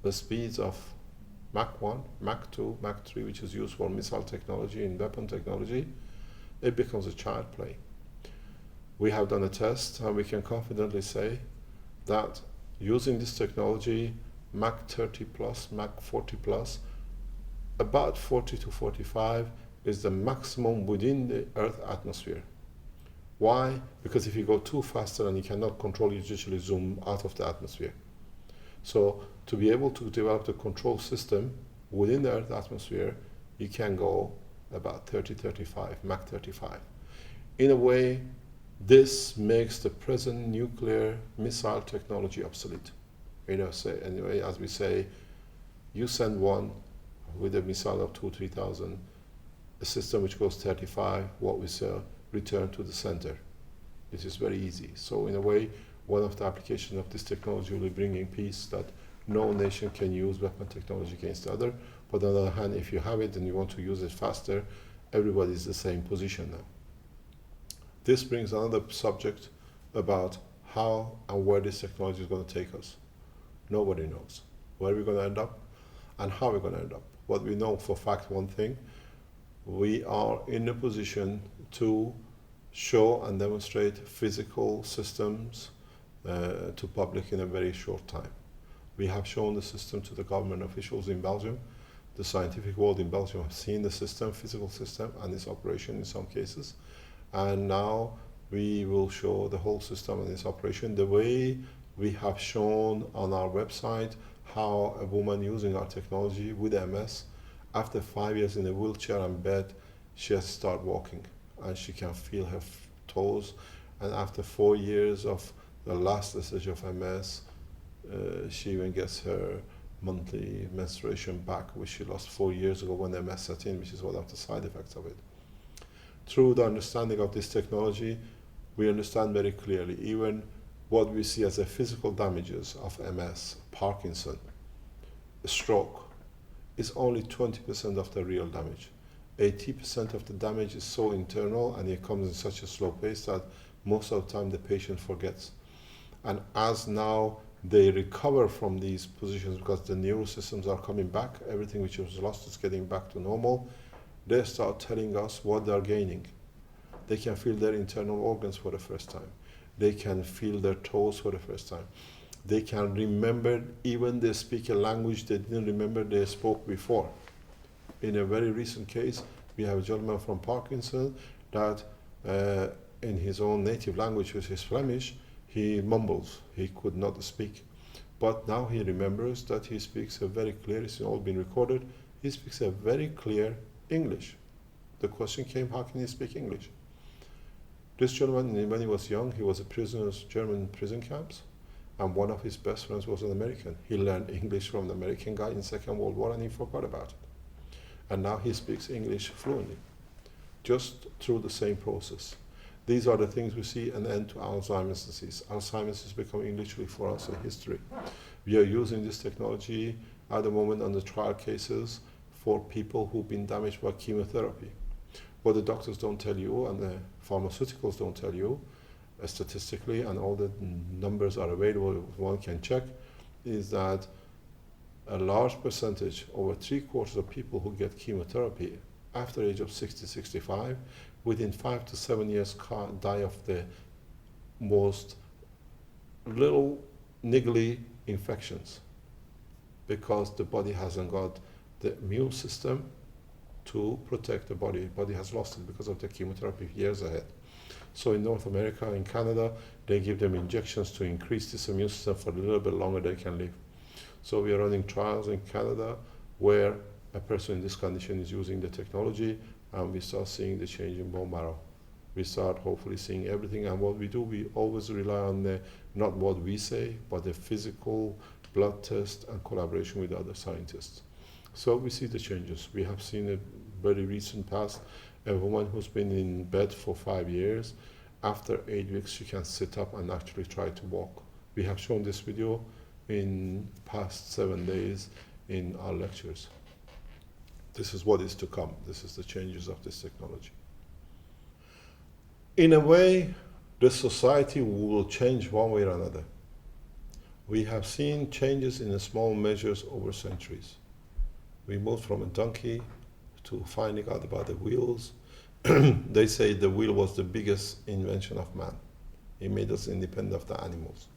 the speeds of Mach 1, Mach 2, Mach 3, which is used for missile technology and weapon technology, it becomes a child play. We have done a test and we can confidently say that using this technology, Mach 30 plus, Mach 40 plus, about 40 to 45 is the maximum within the Earth atmosphere. Why? Because if you go too faster and you cannot control, you usually zoom out of the atmosphere. So to be able to develop the control system within the Earth atmosphere, you can go about 30, 35, Mach 35. In a way, this makes the present nuclear missile technology obsolete. Anyway, as we say, you send one with a missile of 2,000, 3,000, a system which goes 35, what we say, return to the center. This is very easy. So in a way, one of the applications of this technology will be bringing peace, that no nation can use weapon technology against the other. But on the other hand, if you have it and you want to use it faster, everybody is in the same position now. This brings another subject about how and where this technology is going to take us. Nobody knows where we're going to end up and how we're going to end up. What we know for fact, one thing, we are in a position to show and demonstrate physical systems to public in a very short time. We have shown the system to the government officials in Belgium. The scientific world in Belgium have seen the system, physical system, and its operation in some cases. And now we will show the whole system and its operation the way we have shown on our website how a woman using our technology with MS, after 5 years in a wheelchair and bed, she has started walking and she can feel her toes. And after 4 years of the last stage of MS, she even gets her monthly menstruation back, which she lost 4 years ago when MS set in, which is one of the side effects of it. Through the understanding of this technology, we understand very clearly even what we see as the physical damages of MS, Parkinson, stroke, is only 20% of the real damage. 80% of the damage is so internal and it comes in such a slow pace that most of the time the patient forgets. And as now they recover from these positions because the neural systems are coming back, everything which was lost is getting back to normal, they start telling us what they're gaining. They can feel their internal organs for the first time. They can feel their toes for the first time. They can remember, even they speak a language they didn't remember they spoke before. In a very recent case, we have a gentleman from Parkinson that in his own native language, which is Flemish, he mumbles, he could not speak. But now he remembers that he speaks a very clear, it's all been recorded, he speaks a very clear English. The question came, how can he speak English? This gentleman, when he was young, he was a prisoner of German prison camps, and one of his best friends was an American. He learned English from the American guy in Second World War and he forgot about it. And now he speaks English fluently, just through the same process. These are the things we see an end to Alzheimer's disease. Alzheimer's is becoming literally for us a history. We are using this technology at the moment on the trial cases for people who've been damaged by chemotherapy. What the doctors don't tell you and the pharmaceuticals don't tell you, statistically, and all the numbers are available, one can check, is that a large percentage, over 3/4 of people who get chemotherapy after the age of 60, 65, within 5 to 7 years die of the most little niggly infections because the body hasn't got the immune system to protect the body. The body has lost it because of the chemotherapy years ahead. So in North America, in Canada, they give them injections to increase this immune system for a little bit longer they can live. So we are running trials in Canada where a person in this condition is using the technology and we start seeing the change in bone marrow. we start hopefully seeing everything. And what we do, we always rely on not what we say, but the physical blood test and collaboration with other scientists. So we see the changes. We have seen a very recent past, a woman who's been in bed for 5 years. After 8 weeks, she can sit up and actually try to walk. We have shown this video in past 7 days in our lectures. This is what is to come. This is the changes of this technology. In a way, the society will change one way or another. We have seen changes in small measures over centuries. We moved from a donkey to finding out about the wheels. They say the wheel was the biggest invention of man. It made us independent of the animals.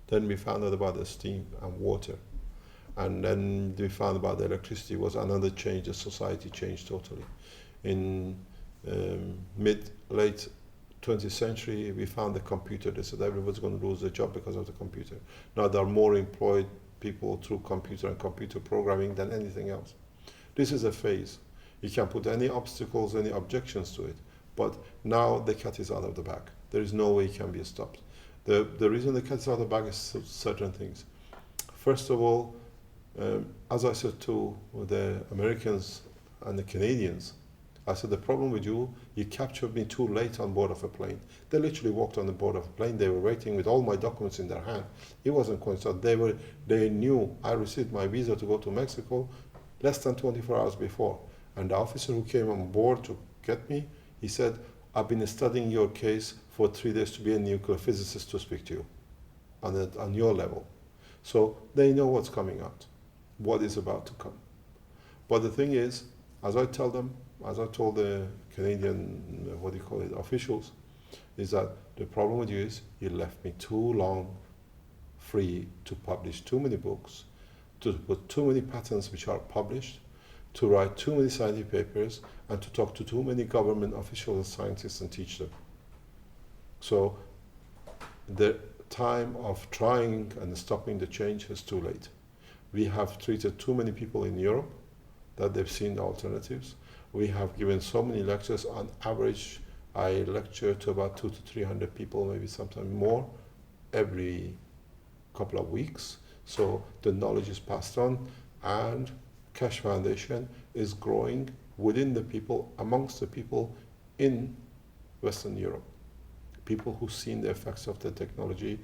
Then we found out about the steam and water. And then we found about the electricity was another change. The society changed totally. In late 20th century, we found the computer. They said everybody's going to lose their job because of the computer. Now there are more employed people through computer and computer programming than anything else. This is a phase. You can put any obstacles, any objections to it, but now the cat is out of the bag. There is no way it can be stopped. The reason the cat is out of the bag is certain things. First of all, as I said to the Americans and the Canadians, I said, the problem with you, you captured me too late on board of a plane. They literally walked on the board of a plane. They were waiting with all my documents in their hand. It wasn't coincidence. They knew I received my visa to go to Mexico less than 24 hours before. And the officer who came on board to get me, he said, I've been studying your case for 3 days to be a nuclear physicist to speak to you on your level. So they know what's coming out, what is about to come. But the thing is, as I tell them, as I told the Canadian, officials, is that the problem with you is you left me too long free to publish too many books, to put too many patents which are published, to write too many scientific papers, and to talk to too many government officials and scientists and teach them. So the time of trying and stopping the change is too late. We have treated too many people in Europe that they've seen the alternatives. We have given so many lectures. On average, I lecture to about 200 to 300 people, maybe sometimes more, every couple of weeks. So the knowledge is passed on, and Keshe Foundation is growing within the people, amongst the people in Western Europe. People who've seen the effects of the technology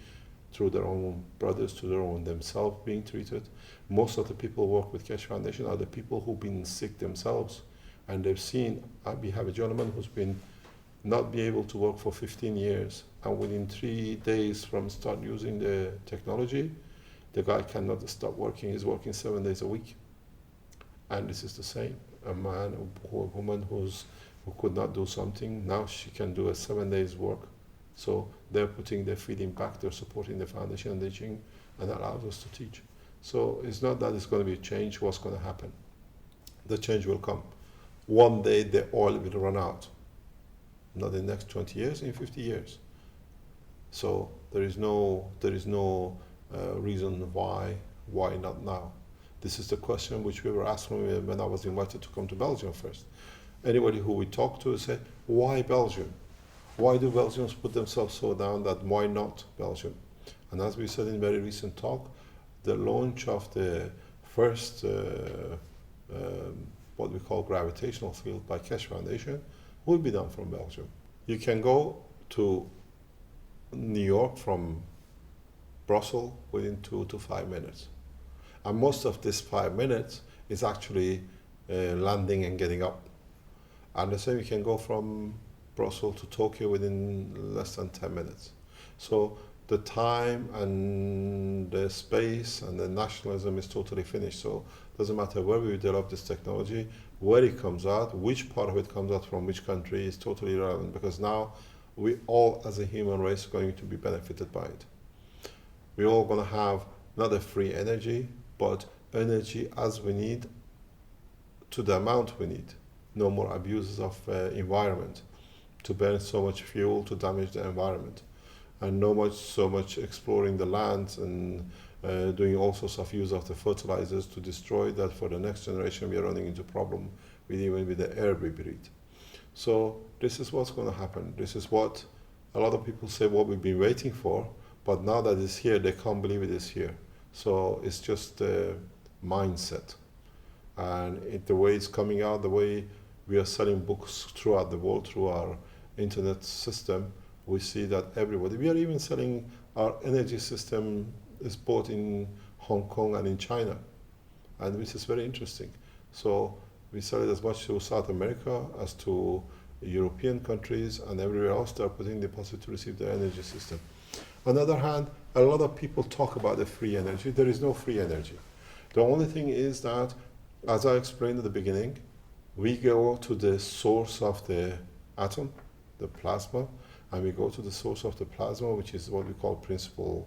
through their own brothers, to their own themselves being treated. Most of the people who work with Keshe Foundation are the people who've been sick themselves, and they've seen, we have a gentleman who's been not be able to work for 15 years, and within 3 days from start using the technology, the guy cannot stop working. He's working 7 days a week. And this is the same. A man or a woman who could not do something, now she can do a 7 days work. So they're feeding back, they're supporting the foundation and teaching, and allows us to teach. So it's not that it's going to be a change. What's going to happen? The change will come. One day the oil will run out. Not in the next 20 years, in 50 years. So there is no reason why not now. This is the question which we were asking when I was invited to come to Belgium first. Anybody who we talk to say, why Belgium? Why do Belgians put themselves so down that why not Belgium? And as we said in very recent talk, the launch of the first what we call gravitational field by Keshe Foundation will be done from Belgium. You can go to New York from Brussels within 2 to 5 minutes. And most of this 5 minutes is actually landing and getting up. And the same, you can go from Brussels to Tokyo within less than 10 minutes. So the time and the space and the nationalism is totally finished. So it doesn't matter where we develop this technology, where it comes out, which part of it comes out from which country is totally irrelevant, because now we all as a human race are going to be benefited by it. We're all going to have not a free energy, but energy as we need to the amount we need. No more abuses of environment, to burn so much fuel to damage the environment, and so much exploring the lands and doing all sorts of use of the fertilizers to destroy that. For the next generation, we are running into problem with even with the air we breathe. So this is what's going to happen. This is what a lot of people say what we've been waiting for, but now that it's here, they can't believe it is here. So it's just a mindset. And the way it's coming out, the way we are selling books throughout the world, through our internet system, we see that everybody, we are even selling our energy system is bought in Hong Kong and in China, and which is very interesting. So we sell it as much to South America as to European countries and everywhere else. They are putting the deposit to receive their energy system. On the other hand, a lot of people talk about the free energy. There is no free energy. The only thing is that, as I explained at the beginning, we go to the source of the atom, the plasma, and we go to the source of the plasma, which is what we call principal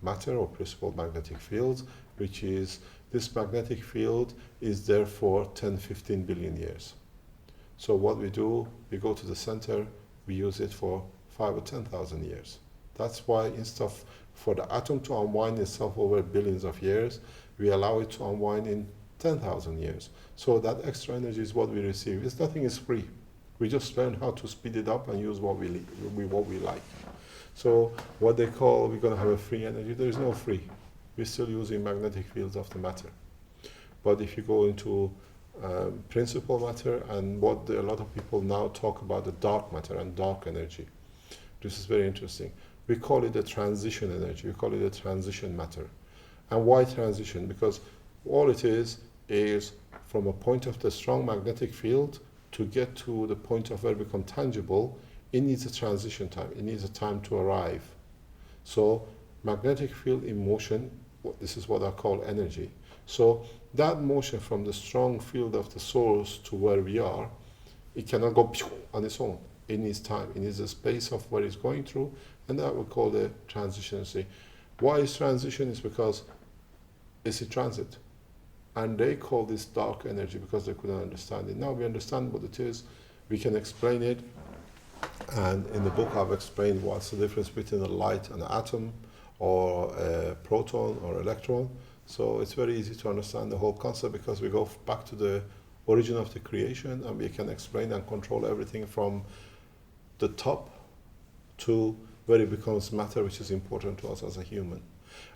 matter or principal magnetic fields, which is this magnetic field is there for 10, 15 billion years. So what we do, we go to the center, we use it for 5 or 10,000 years. That's why instead of for the atom to unwind itself over billions of years, we allow it to unwind in 10,000 years. So that extra energy is what we receive. Nothing is free. We just learn how to speed it up and use what we like. So what they call, we're going to have a free energy, there is no free. We're still using magnetic fields of the matter. But if you go into principal matter and what a lot of people now talk about, the dark matter and dark energy, this is very interesting. We call it a transition energy, we call it a transition matter. And why transition? Because all it is from a point of the strong magnetic field to get to the point of where it becomes tangible, it needs a transition time. It needs a time to arrive. So magnetic field in motion, this is what I call energy. So that motion from the strong field of the source to where we are, it cannot go on its own. It needs time. It needs a space of where it's going through, and that we call the transition. Why is transition? Is because it's a transit. And they call this dark energy because they couldn't understand it. Now we understand what it is, we can explain it, and in the book I've explained what's the difference between a light and an atom, or a proton or electron. So it's very easy to understand the whole concept because we go back to the origin of the creation and we can explain and control everything from the top to where it becomes matter, which is important to us as a human.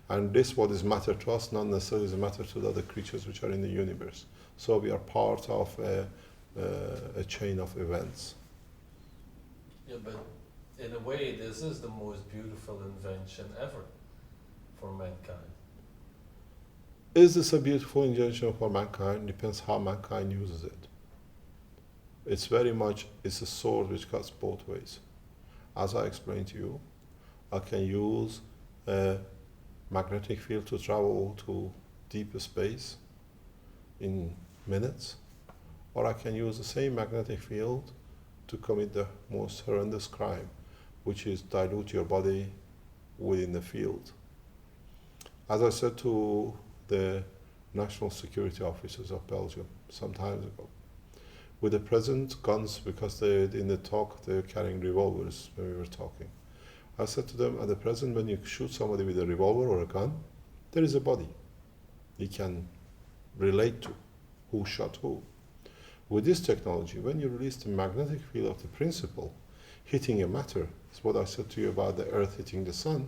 And this, what is matter to us, not necessarily is a matter to the other creatures which are in the universe. So we are part of a chain of events. Yeah, but in a way, this is the most beautiful invention ever for mankind. Is this a beautiful invention for mankind? Depends how mankind uses it. It's very much, it's a sword which cuts both ways. As I explained to you, I can use a magnetic field to travel to deeper space in minutes, or I can use the same magnetic field to commit the most horrendous crime, which is dilute your body within the field. As I said to the national security officers of Belgium some time ago, with the present guns, because in the talk they're carrying revolvers when we were talking, I said to them, at the present, when you shoot somebody with a revolver or a gun, there is a body. You can relate to who shot who. With this technology, when you release the magnetic field of the principle hitting a matter, is what I said to you about the earth hitting the sun,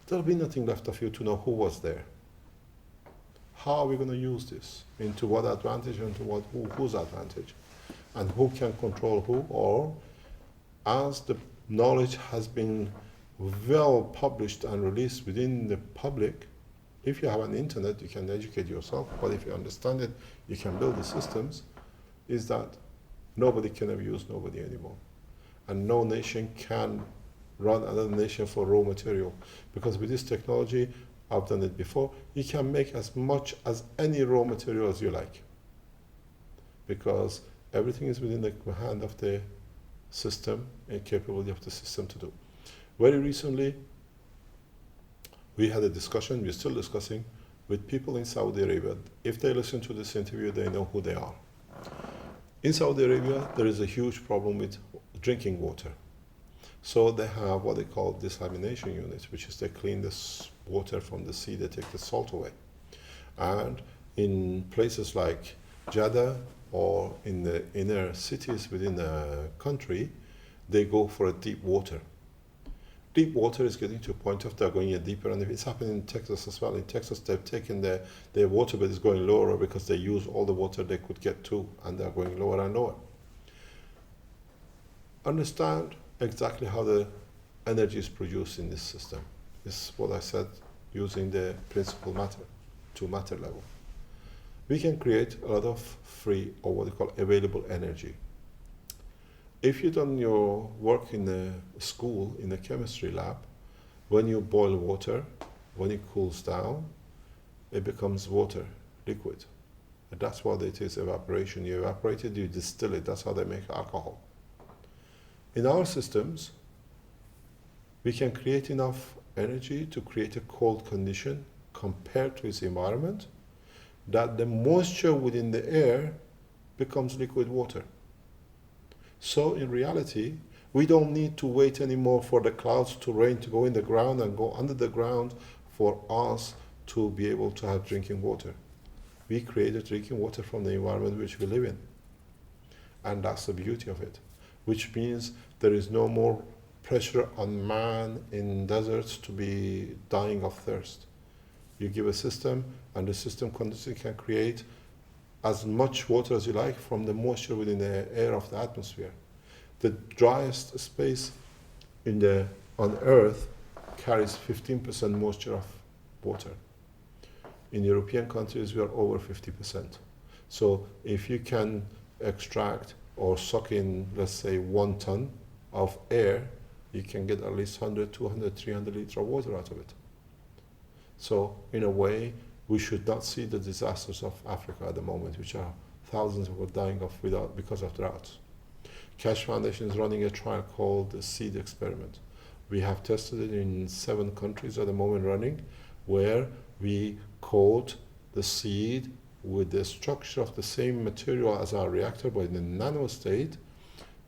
there'll be nothing left of you to know who was there. How are we going to use this? Into what advantage and to whose advantage? And who can control who? Or, as the knowledge has been well published and released within the public, if you have an internet, you can educate yourself, but if you understand it, you can build the systems, is that nobody can abuse nobody anymore. And no nation can run another nation for raw material. Because with this technology, I've done it before, you can make as much as any raw material as you like. Because everything is within the hand of the system and capability of the system to do. Very recently, we had a discussion, we're still discussing, with people in Saudi Arabia. If they listen to this interview, they know who they are. In Saudi Arabia, there is a huge problem with drinking water. So they have what they call desalination units, which is they clean this water from the sea, they take the salt away. And in places like Jeddah or in the inner cities within a country, they go for a deep water. Deep water is getting to a point of they're going deeper, and it's happening in Texas as well. In Texas, they've taken their water bed is going lower because they use all the water they could get to, and they're going lower and lower. Understand exactly how the energy is produced in this system. This is what I said, using the principal matter to matter level. We can create a lot of free, or what they call available energy. If you've done your work in the school, in the chemistry lab, when you boil water, when it cools down, it becomes water, liquid. And that's what it is, evaporation. You evaporate it, you distill it. That's how they make alcohol. In our systems, we can create enough energy to create a cold condition compared to its environment, that the moisture within the air becomes liquid water. So in reality, we don't need to wait anymore for the clouds to rain to go in the ground and go under the ground for us to be able to have drinking water. We created drinking water from the environment which we live in. And that's the beauty of it, which means there is no more pressure on man in deserts to be dying of thirst. You give a system, and the system continuously can create as much water as you like from the moisture within the air of the atmosphere. The driest space on Earth carries 15% moisture of water. In European countries, we are over 50%. So if you can extract or suck in, let's say, 1 ton of air, you can get at least 100, 200, 300 liters of water out of it. So in a way, we should not see the disasters of Africa at the moment, which are thousands of people dying because of droughts. Keshe Foundation is running a trial called the seed experiment. We have tested it in 7 countries at the moment running, where we coat the seed with the structure of the same material as our reactor, but in a nano state,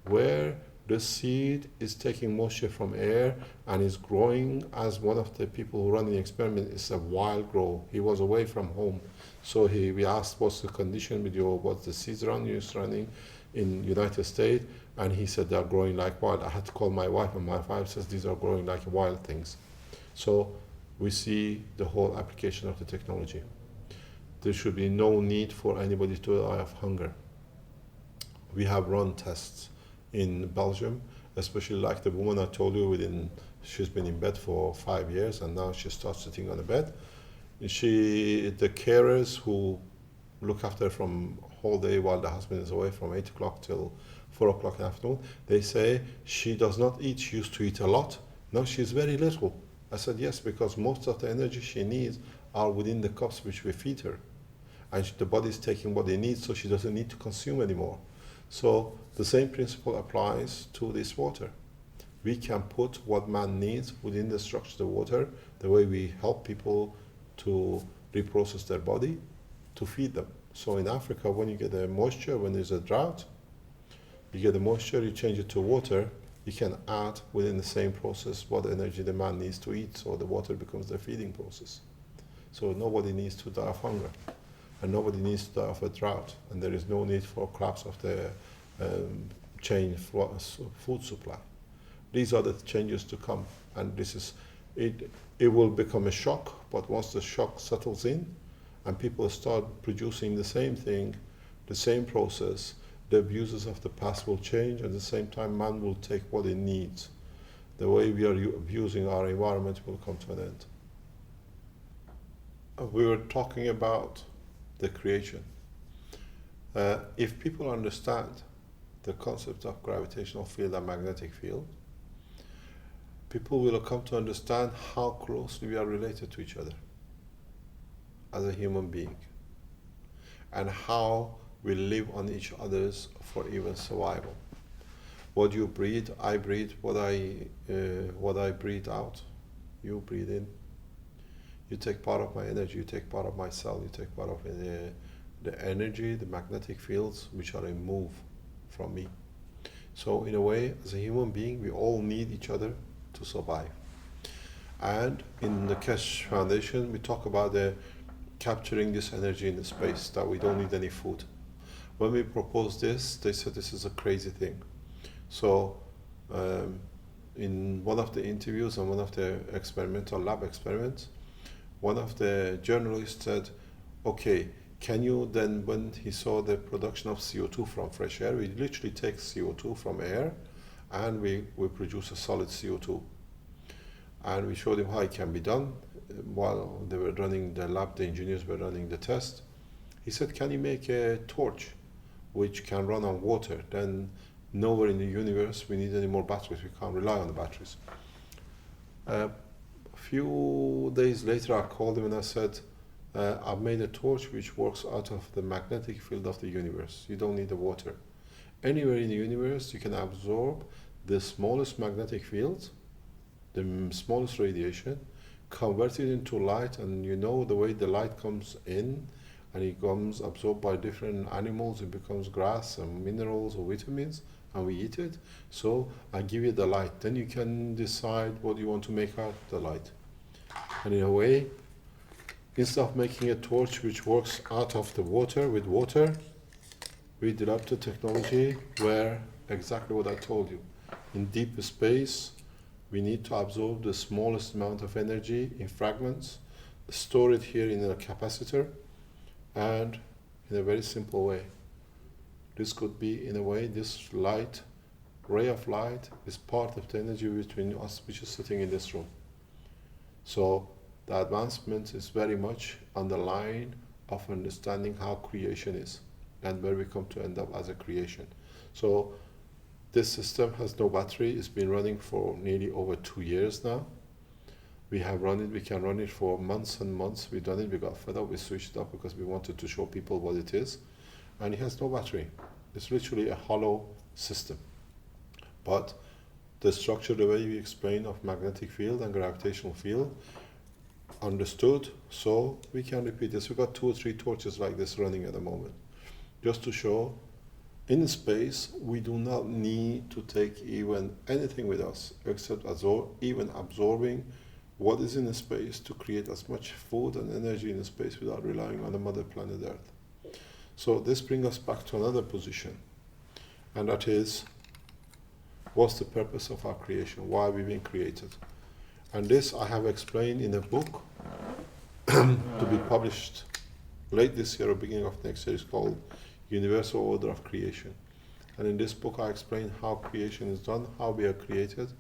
where the seed is taking moisture from air and is growing. As one of the people who run the experiment is a wild grow. He was away from home. So we asked, what's the condition with what's the seeds running in United States? And he said, they're growing like wild. I had to call my wife, and my wife says, these are growing like wild things. So we see the whole application of the technology. There should be no need for anybody to die of hunger. We have run tests in Belgium, especially like the woman I told you, she's been in bed for 5 years, and now she starts sitting on the bed. The carers who look after her from whole day while the husband is away from 8 o'clock till 4 o'clock in the afternoon, they say she does not eat. She used to eat a lot. Now she's very little. I said, yes, because most of the energy she needs are within the cups which we feed her. And the body is taking what it needs, so she doesn't need to consume anymore. So the same principle applies to this water. We can put what man needs within the structure of the water, the way we help people to reprocess their body, to feed them. So in Africa, when you get the moisture, when there's a drought, you get the moisture, you change it to water, you can add within the same process what energy the man needs to eat, so the water becomes the feeding process. So nobody needs to die of hunger, and nobody needs to die of a drought, and there is no need for collapse of the chain food supply. These are the changes to come, and this is it. It will become a shock, but once the shock settles in, and people start producing the same thing, the same process, the abuses of the past will change. At the same time, man will take what it needs. The way we are abusing our environment will come to an end. We were talking about the creation. If people understand the concept of gravitational field and magnetic field, people will come to understand how closely we are related to each other as a human being, and how we live on each other's for even survival. What you breathe, I breathe. What I breathe out, you breathe in. You take part of my energy, you take part of my cell, you take part of the energy, the magnetic fields which are removed from me. So in a way, as a human being, we all need each other to survive. And in the Keshe Foundation, we talk about capturing this energy in the space, that we don't need any food. when we proposed this, they said this is a crazy thing. So in one of the interviews and one of the experimental lab experiments, one of the journalists said, okay, can you then, when he saw the production of CO2 from fresh air, we literally take CO2 from air and we produce a solid CO2. And we showed him how it can be done. While they were running the lab, the engineers were running the test. He said, can you make a torch which can run on water? Then nowhere in the universe we need any more batteries. We can't rely on the batteries. A few days later, I called him and I said, I've made a torch which works out of the magnetic field of the universe. You don't need the water. Anywhere in the universe, you can absorb the smallest magnetic field, the smallest radiation, convert it into light, and you know the way the light comes in and it comes absorbed by different animals, it becomes grass and minerals or vitamins, and we eat it. So I give you the light. Then you can decide what you want to make out of the light. And in a way, instead of making a torch which works out of the water with water, we developed a technology where exactly what I told you. In deep space, we need to absorb the smallest amount of energy in fragments, store it here in a capacitor, and in a very simple way. This could be, in a way, this light, ray of light, is part of the energy between us which is sitting in this room. So the advancement is very much on the line of understanding how creation is and where we come to end up as a creation. So this system has no battery. It's been running for nearly over 2 years now. We have run it, we can run it for months and months. We've done it, we got fed up, we switched it up because we wanted to show people what it is. And it has no battery. It's literally a hollow system. But the structure, the way we explain of magnetic field and gravitational field, understood, so we can repeat this. We've got 2 or 3 torches like this running at the moment, just to show in space we do not need to take even anything with us except even absorbing what is in space to create as much food and energy in space without relying on the mother planet Earth. So this brings us back to another position, and that is, what's the purpose of our creation? Why we've been created? And this I have explained in a book to be published late this year or beginning of next year. It's called Universal Order of Creation. And in this book I explain how creation is done, how we are created,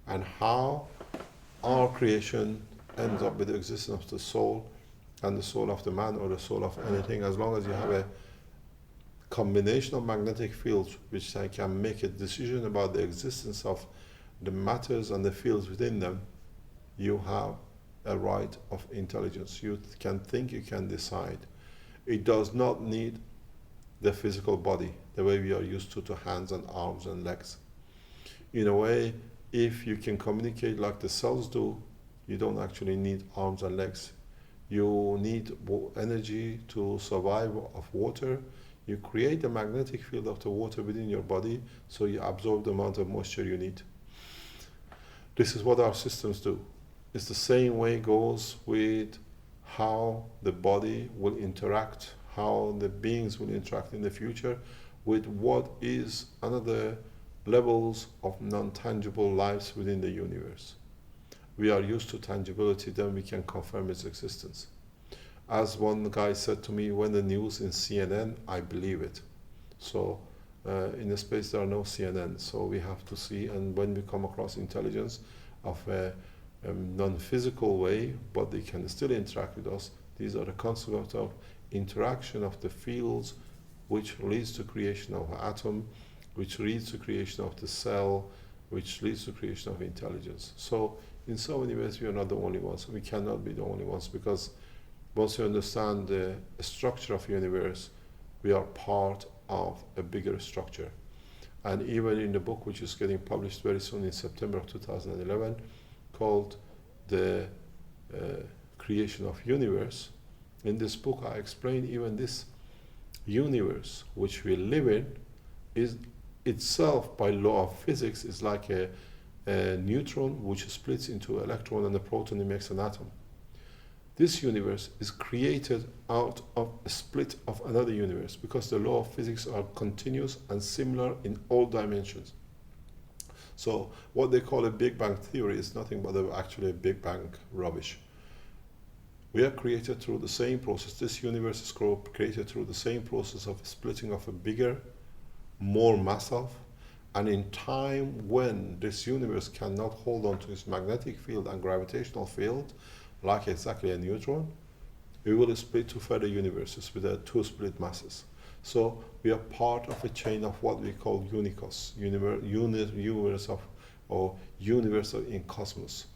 and how our creation ends up with the existence of the soul and the soul of the man or the soul of anything. As long as you have a combination of magnetic fields which can make a decision about the existence of the matters and the fields within them, you have a right of intelligence. You can think, you can decide. It does not need the physical body, the way we are used to hands and arms and legs. In a way, if you can communicate like the cells do, you don't actually need arms and legs. You need energy to survive of water. You create the magnetic field of the water within your body, so you absorb the amount of moisture you need. This is what our systems do. It's the same way it goes with how the body will interact, how the beings will interact in the future with what is another levels of non-tangible lives within the universe. We are used to tangibility, then we can confirm its existence. As one guy said to me, when the news in CNN, I believe it. So in the space there are no CNN, so we have to see, and when we come across intelligence of a non-physical way, but they can still interact with us, these are the concepts of interaction of the fields which leads to creation of an atom, which leads to creation of the cell, which leads to creation of intelligence. So in so many ways we are not the only ones. We cannot be the only ones, because once you understand the structure of the universe, we are part of a bigger structure. And even in the book, which is getting published very soon in September of 2011, called The Creation of Universe, in this book I explain even this universe which we live in is itself, by law of physics, is like a neutron which splits into electron and a proton, it makes an atom. this universe is created out of a split of another universe, because the law of physics are continuous and similar in all dimensions. So what they call a Big Bang theory is nothing but actually a Big Bang rubbish. We are created through the same process. This universe is created through the same process of splitting of a bigger, more massive, and in time when this universe cannot hold on to its magnetic field and gravitational field, like exactly a neutron, we will split to further universes with two split masses. So we are part of a chain of what we call unicos, universe of, or universal in cosmos.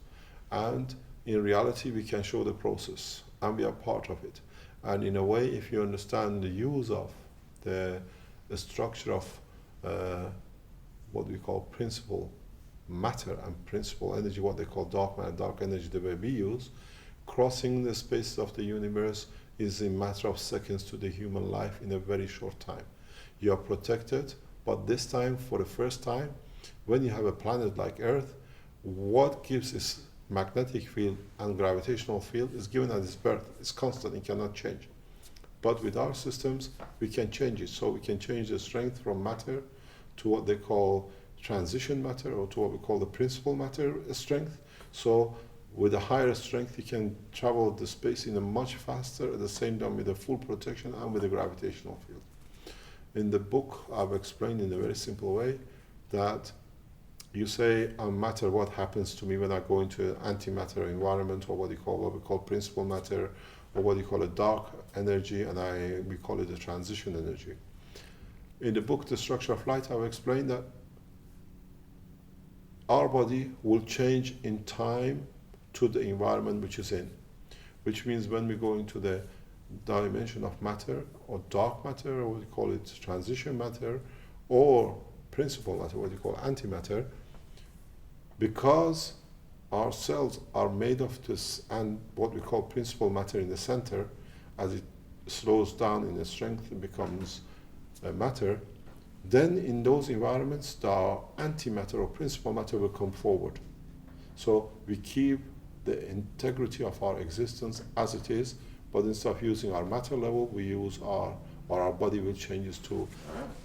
And in reality, we can show the process, and we are part of it. And in a way, if you understand the use of the structure of what we call principal matter and principal energy, what they call dark matter, dark energy, the way we use, crossing the spaces of the universe is a matter of seconds to the human life in a very short time. You are protected, but this time, for the first time, when you have a planet like Earth, what gives its magnetic field and gravitational field is given at its birth. It's constant, it cannot change. But with our systems, we can change it. So we can change the strength from matter to what they call transition matter, or to what we call the principal matter strength. So with a higher strength, you can travel the space in a much faster, at the same time with a full protection and with a gravitational field. In the book, I've explained in a very simple way that you say, matter, what happens to me when I go into an antimatter environment, or what we call principal matter, or what you call a dark energy, and we call it a transition energy. In the book, The Structure of Light, I've explained that our body will change in time to the environment which is in, which means when we go into the dimension of matter, or dark matter, or what you call it transition matter, or principal matter, what you call antimatter, because our cells are made of this, and what we call principal matter in the center, as it slows down in the strength, it becomes matter, then in those environments, the antimatter or principal matter will come forward. So we keep the integrity of our existence as it is, but instead of using our matter level, we use our body will change to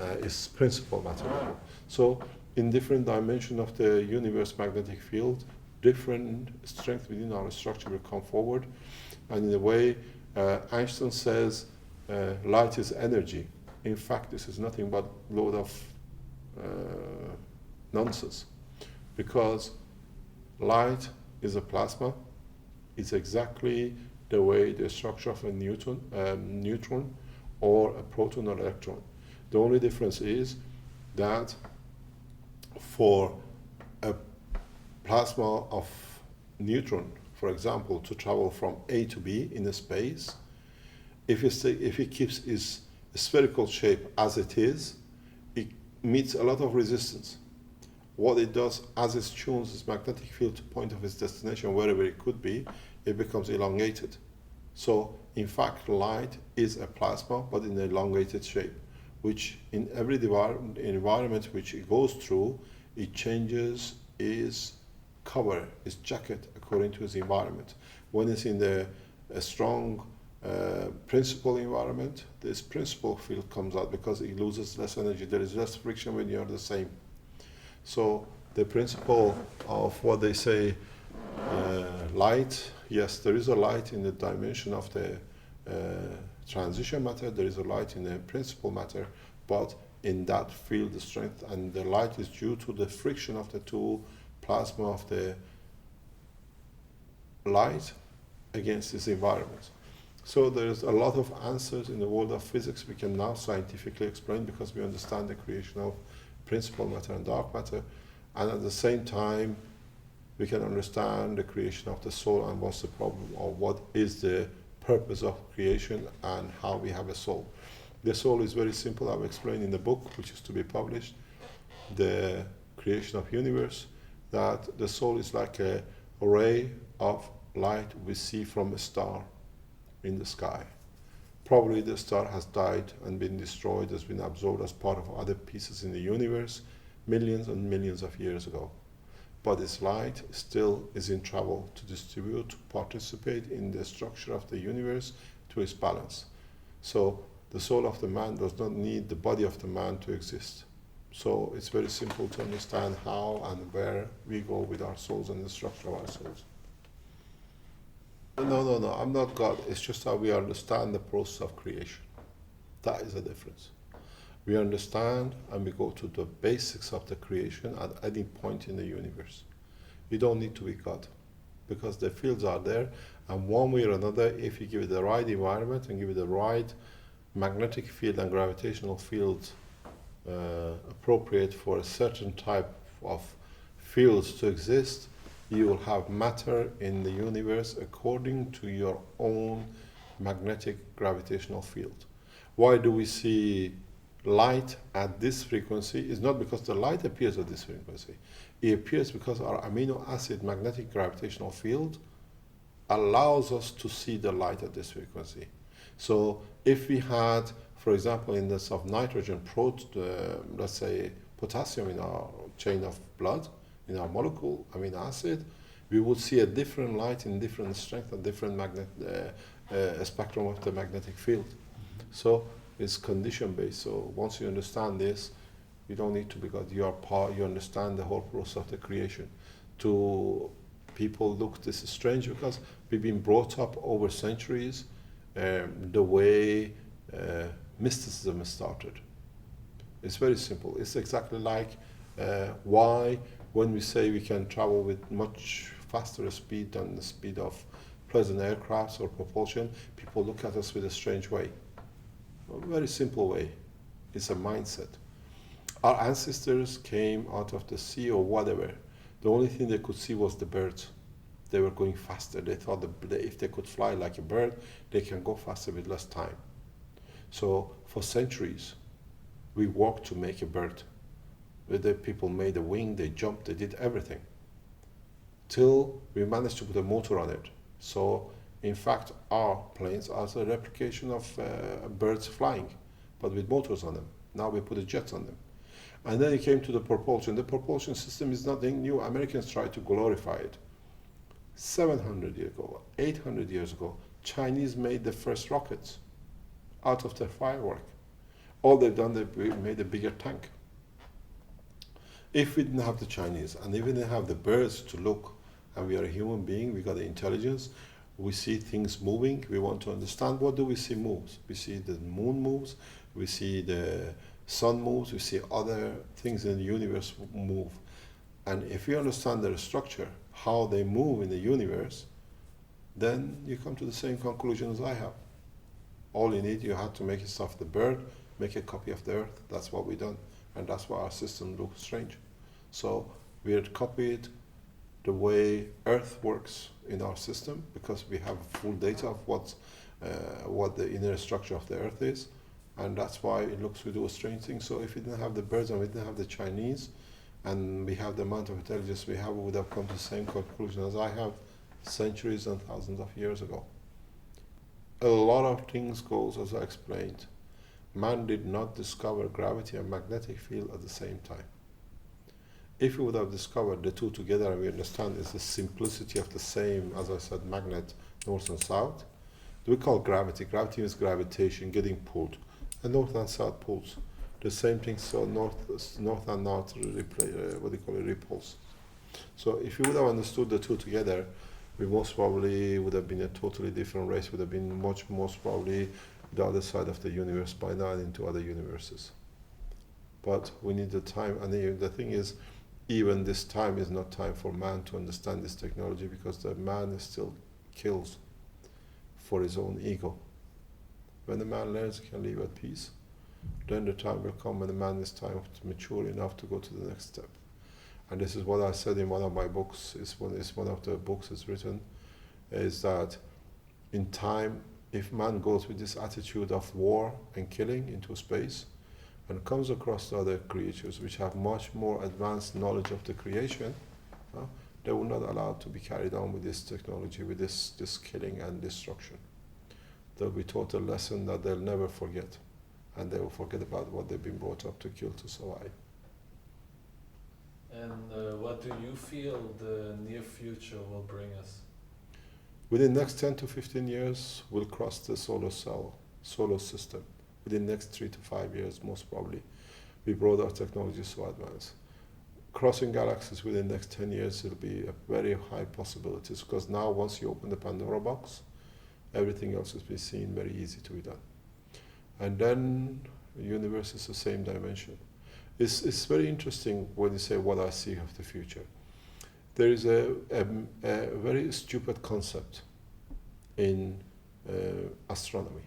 its principal matter level. So in different dimensions of the universe magnetic field, different strength within our structure will come forward. And in a way, Einstein says light is energy. In fact, this is nothing but a load of nonsense, because light is a plasma. It's exactly the way the structure of a neutron or a proton or electron. The only difference is that for a plasma of neutron, for example, to travel from A to B in a space, if it keeps its spherical shape as it is, it meets a lot of resistance. What it does, as it tunes its magnetic field to point of its destination, wherever it could be, it becomes elongated. So, in fact, light is a plasma, but in an elongated shape, which in every environment which it goes through, it changes its cover, its jacket, according to its environment. When it's in a strong principal environment, this principal field comes out because it loses less energy. There is less friction when you're the same. So the principle of what they say, light, yes, there is a light in the dimension of the transition matter, there is a light in the principal matter, but in that field the strength, and the light is due to the friction of the two plasma of the light against this environment. So there's a lot of answers in the world of physics we can now scientifically explain, because we understand the creation of principal matter and dark matter, and at the same time we can understand the creation of the soul and what's the problem, or what is the purpose of creation and how we have a soul. The soul is very simple. I've explained in the book, which is to be published, the creation of universe, that the soul is like a ray of light we see from a star in the sky. Probably the star has died and been destroyed, has been absorbed as part of other pieces in the universe millions and millions of years ago. but its light still is in travel to distribute, to participate in the structure of the universe to its balance. So the soul of the man does not need the body of the man to exist. So it's very simple to understand how and where we go with our souls and the structure of our souls. No, I'm not God. It's just how we understand the process of creation. That is the difference. We understand and we go to the basics of the creation at any point in the universe. You don't need to be God, because the fields are there, and one way or another, if you give it the right environment and give it the right magnetic field and gravitational field appropriate for a certain type of fields to exist, you will have matter in the universe according to your own magnetic gravitational field. Why do we see light at this frequency? Is not because the light appears at this frequency. It appears because our amino acid magnetic gravitational field allows us to see the light at this frequency. So if we had, for example, in this of nitrogen, let's say potassium in our chain of blood, in our molecule, amino acid, we would see a different light in different strength and different spectrum of the magnetic field. So it's condition based. So once you understand this, you don't need to be God. You are part. You understand the whole process of the creation. To people, look, this is strange because we've been brought up over centuries the way mysticism started. It's very simple. It's exactly like why when we say we can travel with much faster speed than the speed of present aircrafts or propulsion, people look at us with a strange way. A very simple way. It's a mindset. Our ancestors came out of the sea or whatever. The only thing they could see was the birds. They were going faster. They thought that if they could fly like a bird, they can go faster with less time. So for centuries, we worked to make a bird. The people made a wing, they jumped, they did everything. Till we managed to put a motor on it. So in fact, our planes are a replication of birds flying, but with motors on them. Now we put a jet on them. And then it came to the propulsion. The propulsion system is nothing new. Americans tried to glorify it. 700 years ago, 800 years ago, Chinese made the first rockets out of their firework. All they've done, they made a bigger tank. If we didn't have the Chinese, and if we didn't have the birds to look, and we are a human being, we got the intelligence, we see things moving, we want to understand what do we see moves. We see the moon moves, we see the sun moves, we see other things in the universe move. And if you understand their structure, how they move in the universe, then you come to the same conclusion as I have. All you need, you have to make yourself the bird, make a copy of the earth. That's what we've done. And that's why our system looks strange. So we had copied the way earth works in our system because we have full data of what the inner structure of the earth is. And that's why it looks we do a strange thing. So if we didn't have the birds and we didn't have the Chinese, and we have the amount of intelligence we have, we would have come to the same conclusion as I have centuries and thousands of years ago. A lot of things goes as I explained. Man did not discover gravity and magnetic field at the same time. If we would have discovered the two together, and we understand it's the simplicity of the same, as I said, magnet, north and south, we call gravity. Gravity is gravitation, getting pulled. And north and south pulls. The same thing, so north and north repulse. So if you would have understood the two together, we most probably would have been a totally different race, would have been most probably the other side of the universe by now and into other universes. But we need the time, and the thing is, even this time is not time for man to understand this technology because the man still kills for his own ego. When the man learns he can live at peace, then the time will come when the man is mature enough to go to the next step. And this is what I said in one of my books, it's one of the books it's written, is that in time, if man goes with this attitude of war and killing into space and comes across other creatures which have much more advanced knowledge of the creation, they will not allow it to be carried on with this technology, with this killing and destruction. They'll be taught a lesson that they'll never forget, and they will forget about what they've been brought up to kill, to survive. And what do you feel the near future will bring us? Within the next 10 to 15 years, we'll cross the solar system. Within the next 3 to 5 years, most probably, we brought our technology so advanced. Crossing galaxies within the next 10 years will be a very high possibility, because now once you open the Pandora box, everything else will be seen very easy to be done. And then the universe is the same dimension. It's very interesting when you say what I see of the future. There is a very stupid concept in astronomy.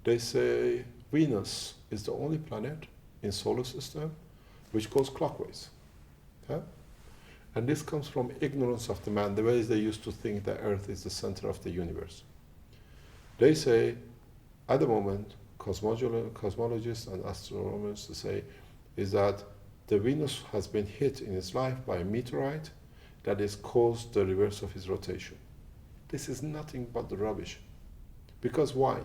They say Venus is the only planet in solar system which goes clockwise. Huh? And this comes from ignorance of the man, the ways they used to think that Earth is the center of the universe. They say, at the moment, cosmologists and astronomers say, is that the Venus has been hit in its life by a meteorite that has caused the reverse of its rotation. This is nothing but the rubbish. Because why?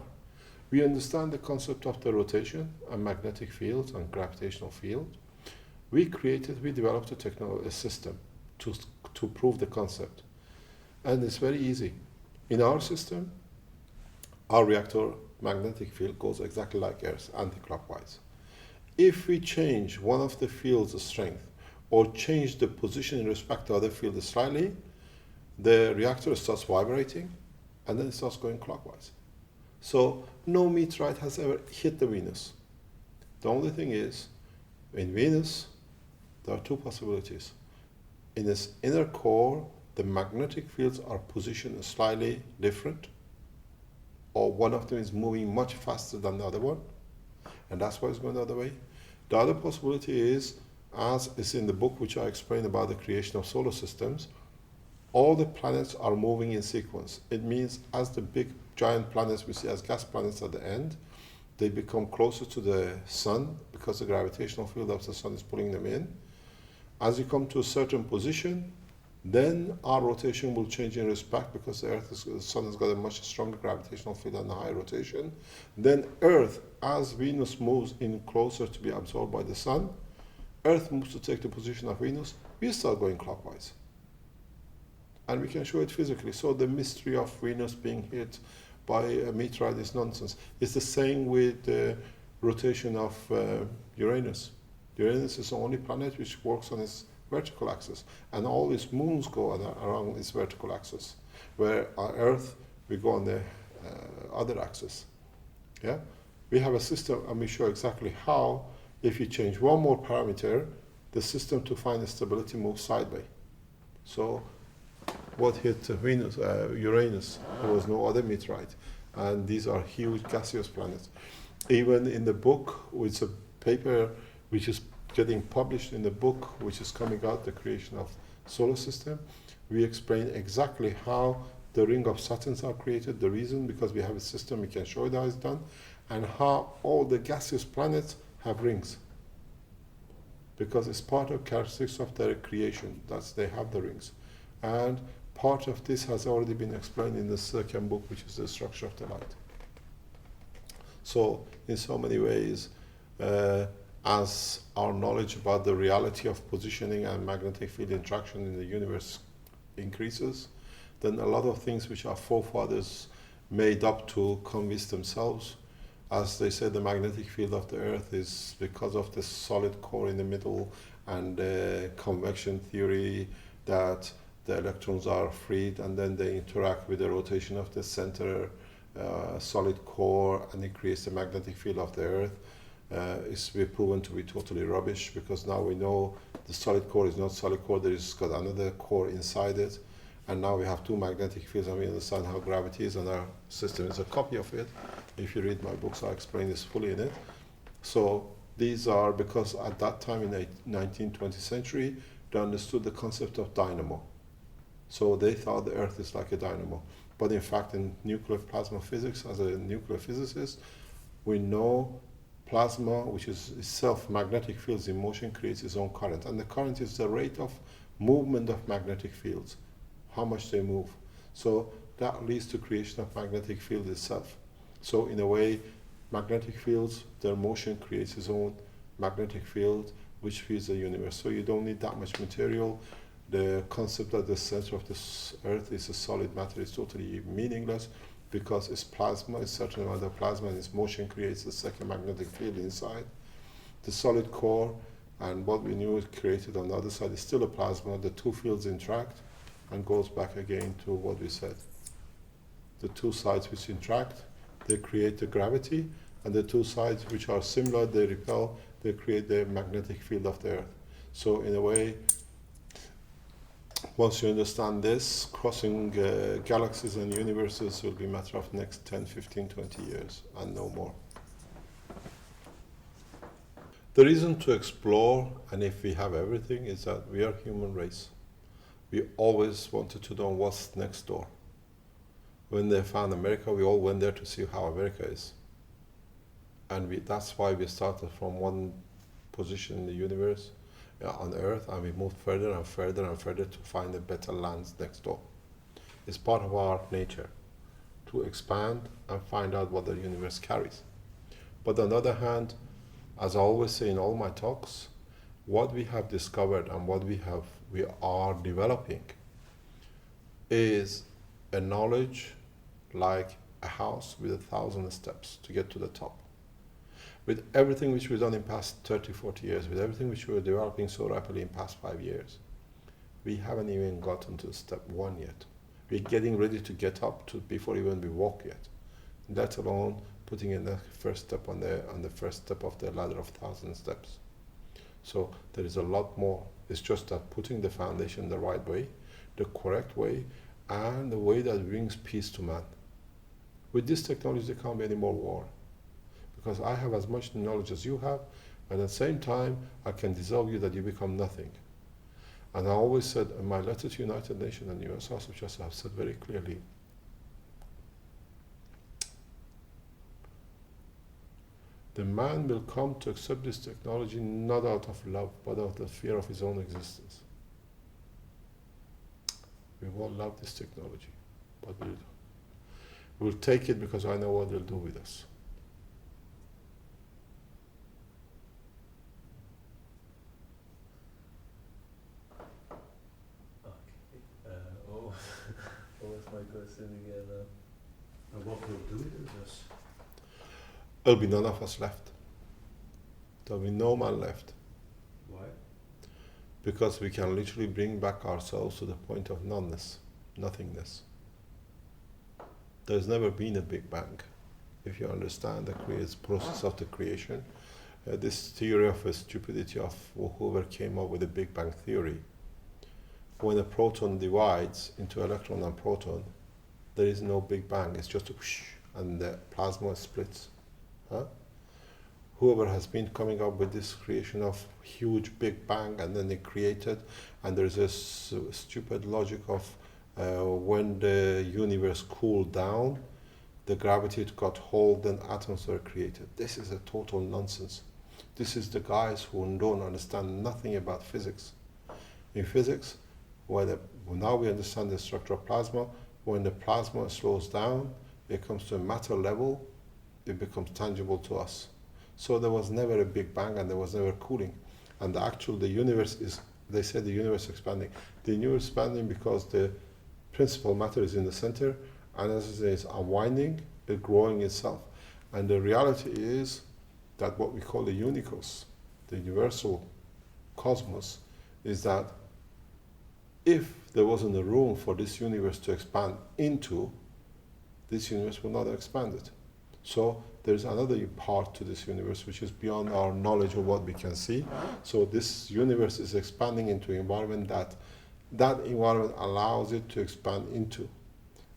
We understand the concept of the rotation and magnetic field and gravitational field. We developed a system to prove the concept. And it's very easy. In our system, our reactor magnetic field goes exactly like Earth, anti-clockwise. If we change one of the field's strength or change the position in respect to other field slightly, the reactor starts vibrating and then it starts going clockwise. So no meteorite has ever hit the Venus. The only thing is, in Venus, there are two possibilities. In its inner core, the magnetic fields are positioned slightly different, or one of them is moving much faster than the other one, and that's why it's going the other way. The other possibility is, as is in the book which I explained about the creation of solar systems, all the planets are moving in sequence. It means as the big giant planets we see as gas planets at the end, they become closer to the sun because the gravitational field of the sun is pulling them in. As you come to a certain position, then our rotation will change in respect because the sun has got a much stronger gravitational field and a higher rotation. Then Earth, as Venus moves in closer to be absorbed by the sun, Earth moves to take the position of Venus, we start going clockwise. And we can show it physically. So the mystery of Venus being hit by a meteorite is nonsense. It's the same with the rotation of Uranus. Uranus is the only planet which works on its vertical axis, and all its moons go around its vertical axis, where our Earth, we go on the other axis. Yeah, we have a system, and we show exactly how, if you change one more parameter, the system to find the stability moves sideways. So what hit Venus, Uranus? There was no other meteorite, and these are huge gaseous planets. Even in the book, it's a paper which is getting published in the book, which is coming out, the creation of solar system, we explain exactly how the ring of Saturns are created, the reason, because we have a system, we can show it how it's done, and how all the gaseous planets have rings. Because it's part of characteristics of their creation, that's they have the rings. And part of this has already been explained in the second book, which is the structure of the light. So, in so many ways, as our knowledge about the reality of positioning and magnetic field interaction in the universe increases, then a lot of things which our forefathers made up to convince themselves, as they said, the magnetic field of the Earth is because of the solid core in the middle and the convection theory that the electrons are freed and then they interact with the rotation of the center solid core and it creates the magnetic field of the Earth. It's been proven to be totally rubbish, because now we know the solid core is not solid core, there is got another core inside it, and now we have two magnetic fields and we understand how gravity is, and our system is a copy of it. If you read my books, I explain this fully in it. So these are because at that time in the 19th, 20th century, they understood the concept of dynamo. So they thought the Earth is like a dynamo. But in fact, in nuclear plasma physics, as a nuclear physicist, we know plasma, which is itself magnetic fields in motion, creates its own current. And the current is the rate of movement of magnetic fields, how much they move. So that leads to creation of magnetic field itself. So in a way, magnetic fields, their motion creates its own magnetic field, which feeds the universe. So you don't need that much material. The concept that the center of this earth is a solid matter is totally meaningless, because it's plasma, a certain amount of plasma, and its motion creates a second magnetic field inside. The solid core and what we knew it created on the other side is still a plasma. The two fields interact and goes back again to what we said. The two sides which interact, they create the gravity, and the two sides which are similar, they repel, they create the magnetic field of the earth. So in a way, once you understand this, crossing galaxies and universes will be a matter of next 10, 15, 20 years and no more. The reason to explore, and if we have everything, is that we are human race. We always wanted to know what's next door. When they found America, we all went there to see how America is. And that's why we started from one position in the universe, on Earth, and we moved further and further and further to find the better lands next door. It's part of our nature to expand and find out what the universe carries. But on the other hand, as I always say in all my talks, what we have discovered and what we are developing is a knowledge like a house with 1,000 steps to get to the top. With everything which we've done in past 30, 40 years, with everything which we're developing so rapidly in past 5 years, we haven't even gotten to step 1 yet. We're getting ready to get up to before even we walk yet, let alone putting in the first step on the first step of the ladder of 1,000 steps. So there is a lot more. It's just that putting the foundation the right way, the correct way, and the way that brings peace to man. With this technology, there can't be any more war, because I have as much knowledge as you have, and at the same time, I can dissolve you that you become nothing. And I always said in my letter to United Nations and US House of Justice, I've said very clearly, the man will come to accept this technology not out of love, but out of the fear of his own existence. We won't love this technology, but we'll take it because I know what it'll do with us. Okay. What was my question again? And what will do with us? There'll be none of us left. There'll be no man left. Why? Because we can literally bring back ourselves to the point of nothingness. There's never been a Big Bang. If you understand the process of the creation, this theory of the stupidity of whoever came up with the Big Bang theory, when a proton divides into electron and proton, there is no Big Bang. It's just a whoosh, and the plasma splits. Huh? Whoever has been coming up with this creation of huge Big Bang, and then they created, and there's this stupid logic of when the universe cooled down, the gravity got hold, then atoms were created. This is a total nonsense. This is the guys who don't understand nothing about physics. In physics, now we understand the structure of plasma. When the plasma slows down, it comes to a matter level, it becomes tangible to us. So there was never a Big Bang and there was never cooling. And the universe is, they say the universe is expanding. The universe is expanding because the principal matter is in the center, and as it is unwinding, it's growing itself. And the reality is that what we call the unicos, the universal cosmos, is that if there wasn't a room for this universe to expand into, this universe would not have expanded. So there's another part to this universe which is beyond our knowledge of what we can see. So this universe is expanding into an environment that environment allows it to expand into.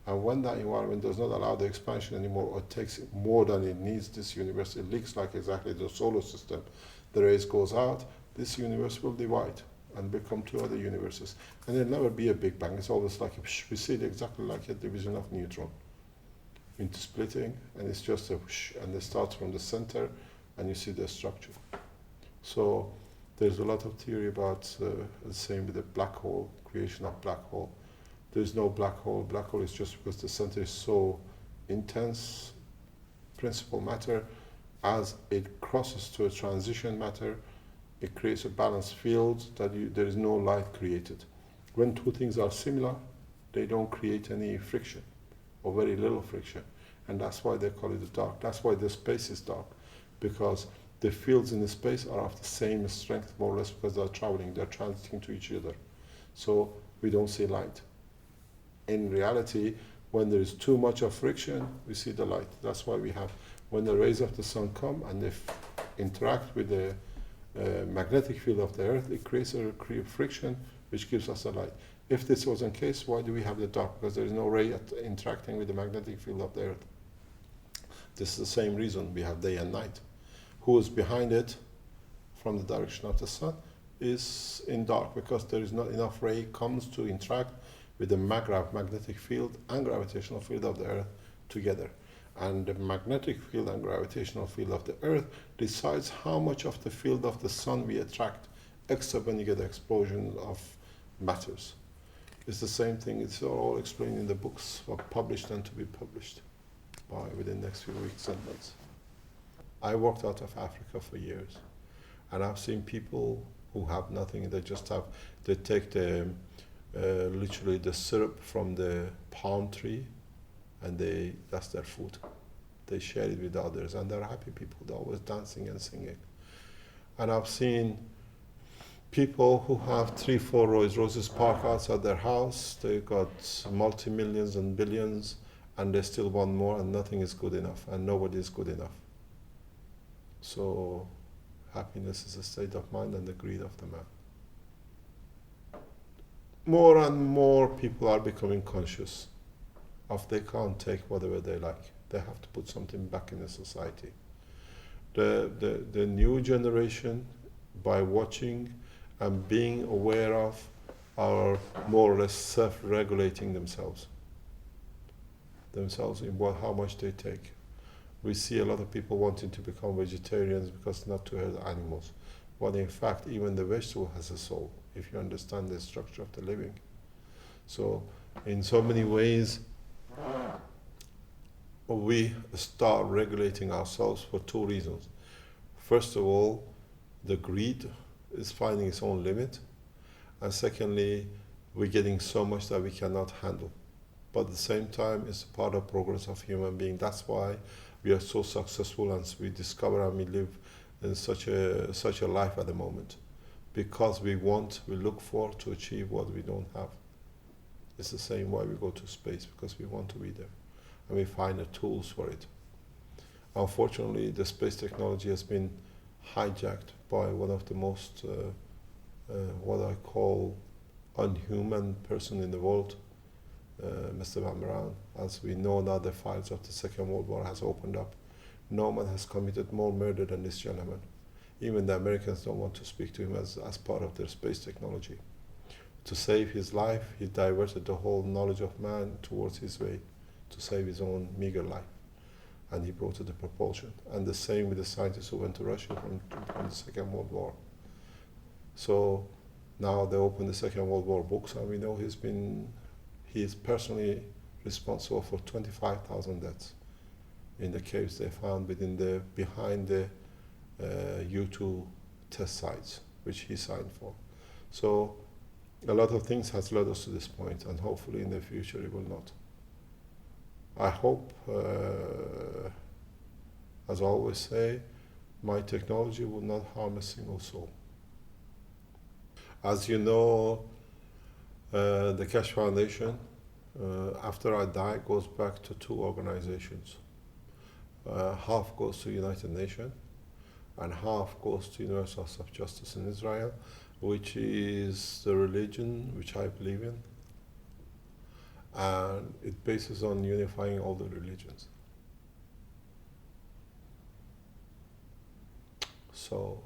And when that environment does not allow the expansion anymore, or takes more than it needs, this universe, it leaks like exactly the solar system. The rays goes out, this universe will divide and become two other universes. And there'll never be a Big Bang. It's always like, we see it exactly like a division of neutron into splitting, and it's just a whoosh, and it starts from the center, and you see the structure. So there's a lot of theory about the same with the black hole, creation of black hole. There's no black hole. Black hole is just because the center is so intense, principal matter, as it crosses to a transition matter, It creates a balanced field that there is no light created. When two things are similar, they don't create any friction or very little friction. And that's why they call it the dark. That's why the space is dark, because the fields in the space are of the same strength, more or less, because they're traveling, they're transiting to each other. So we don't see light. In reality, when there is too much of friction, we see the light. That's why we have, when the rays of the sun come and they interact with the magnetic field of the earth, it creates a friction which gives us the light. If this wasn't the case, why do we have the dark? Because there is no ray interacting with the magnetic field of the earth. This is the same reason we have day and night. Who is behind it from the direction of the sun is in dark, because there is not enough ray comes to interact with the magnetic field and gravitational field of the earth together. And the magnetic field and gravitational field of the earth decides how much of the field of the sun we attract, except when you get explosion of matters. It's the same thing. It's all explained in the books, published and to be published within the next few weeks and months. I worked out of Africa for years, and I've seen people who have nothing. They take literally the syrup from the palm tree, and that's their food. They share it with others, and they're happy people. They're always dancing and singing. And I've seen people who have 3-4 Rolls-Royces parked outside their house. They got multi-millions and billions, and they still want more, and nothing is good enough, and nobody is good enough. So happiness is a state of mind and the greed of the man. More and more people are becoming conscious of they can't take whatever they like. They have to put something back in the society. The new generation, by watching and being aware of, are more or less self-regulating themselves in how much they take. We see a lot of people wanting to become vegetarians because not to hurt animals. But in fact, even the vegetable has a soul, if you understand the structure of the living. So in so many ways, we start regulating ourselves for two reasons. First of all, the greed is finding its own limit. And secondly, we're getting so much that we cannot handle. But at the same time, it's a part of progress of human being. That's why we are so successful, and we discover and we live in such a life at the moment. Because we look for to achieve what we don't have. It's the same why we go to space, because we want to be there. And we find the tools for it. Unfortunately, the space technology has been hijacked by one of the most, what I call, unhuman person in the world, Mr. Van Braun. As we know now, the files of the Second World War has opened up. No man has committed more murder than this gentleman. Even the Americans don't want to speak to him as part of their space technology. To save his life, he diverted the whole knowledge of man towards his way, to save his own meager life. And he brought it the propulsion. And the same with the scientists who went to Russia from the Second World War. So now they open the Second World War books, and we know he is personally responsible for 25,000 deaths in the caves they found behind the U2 test sites, which he signed for. So a lot of things has led us to this point, and hopefully in the future it will not. I hope, as I always say, my technology will not harm a single soul. As you know, the Keshe Foundation, after I die, goes back to two organizations. Half goes to United Nations, and half goes to Universal Justice in Israel, which is the religion which I believe in. And it bases on unifying all the religions. So,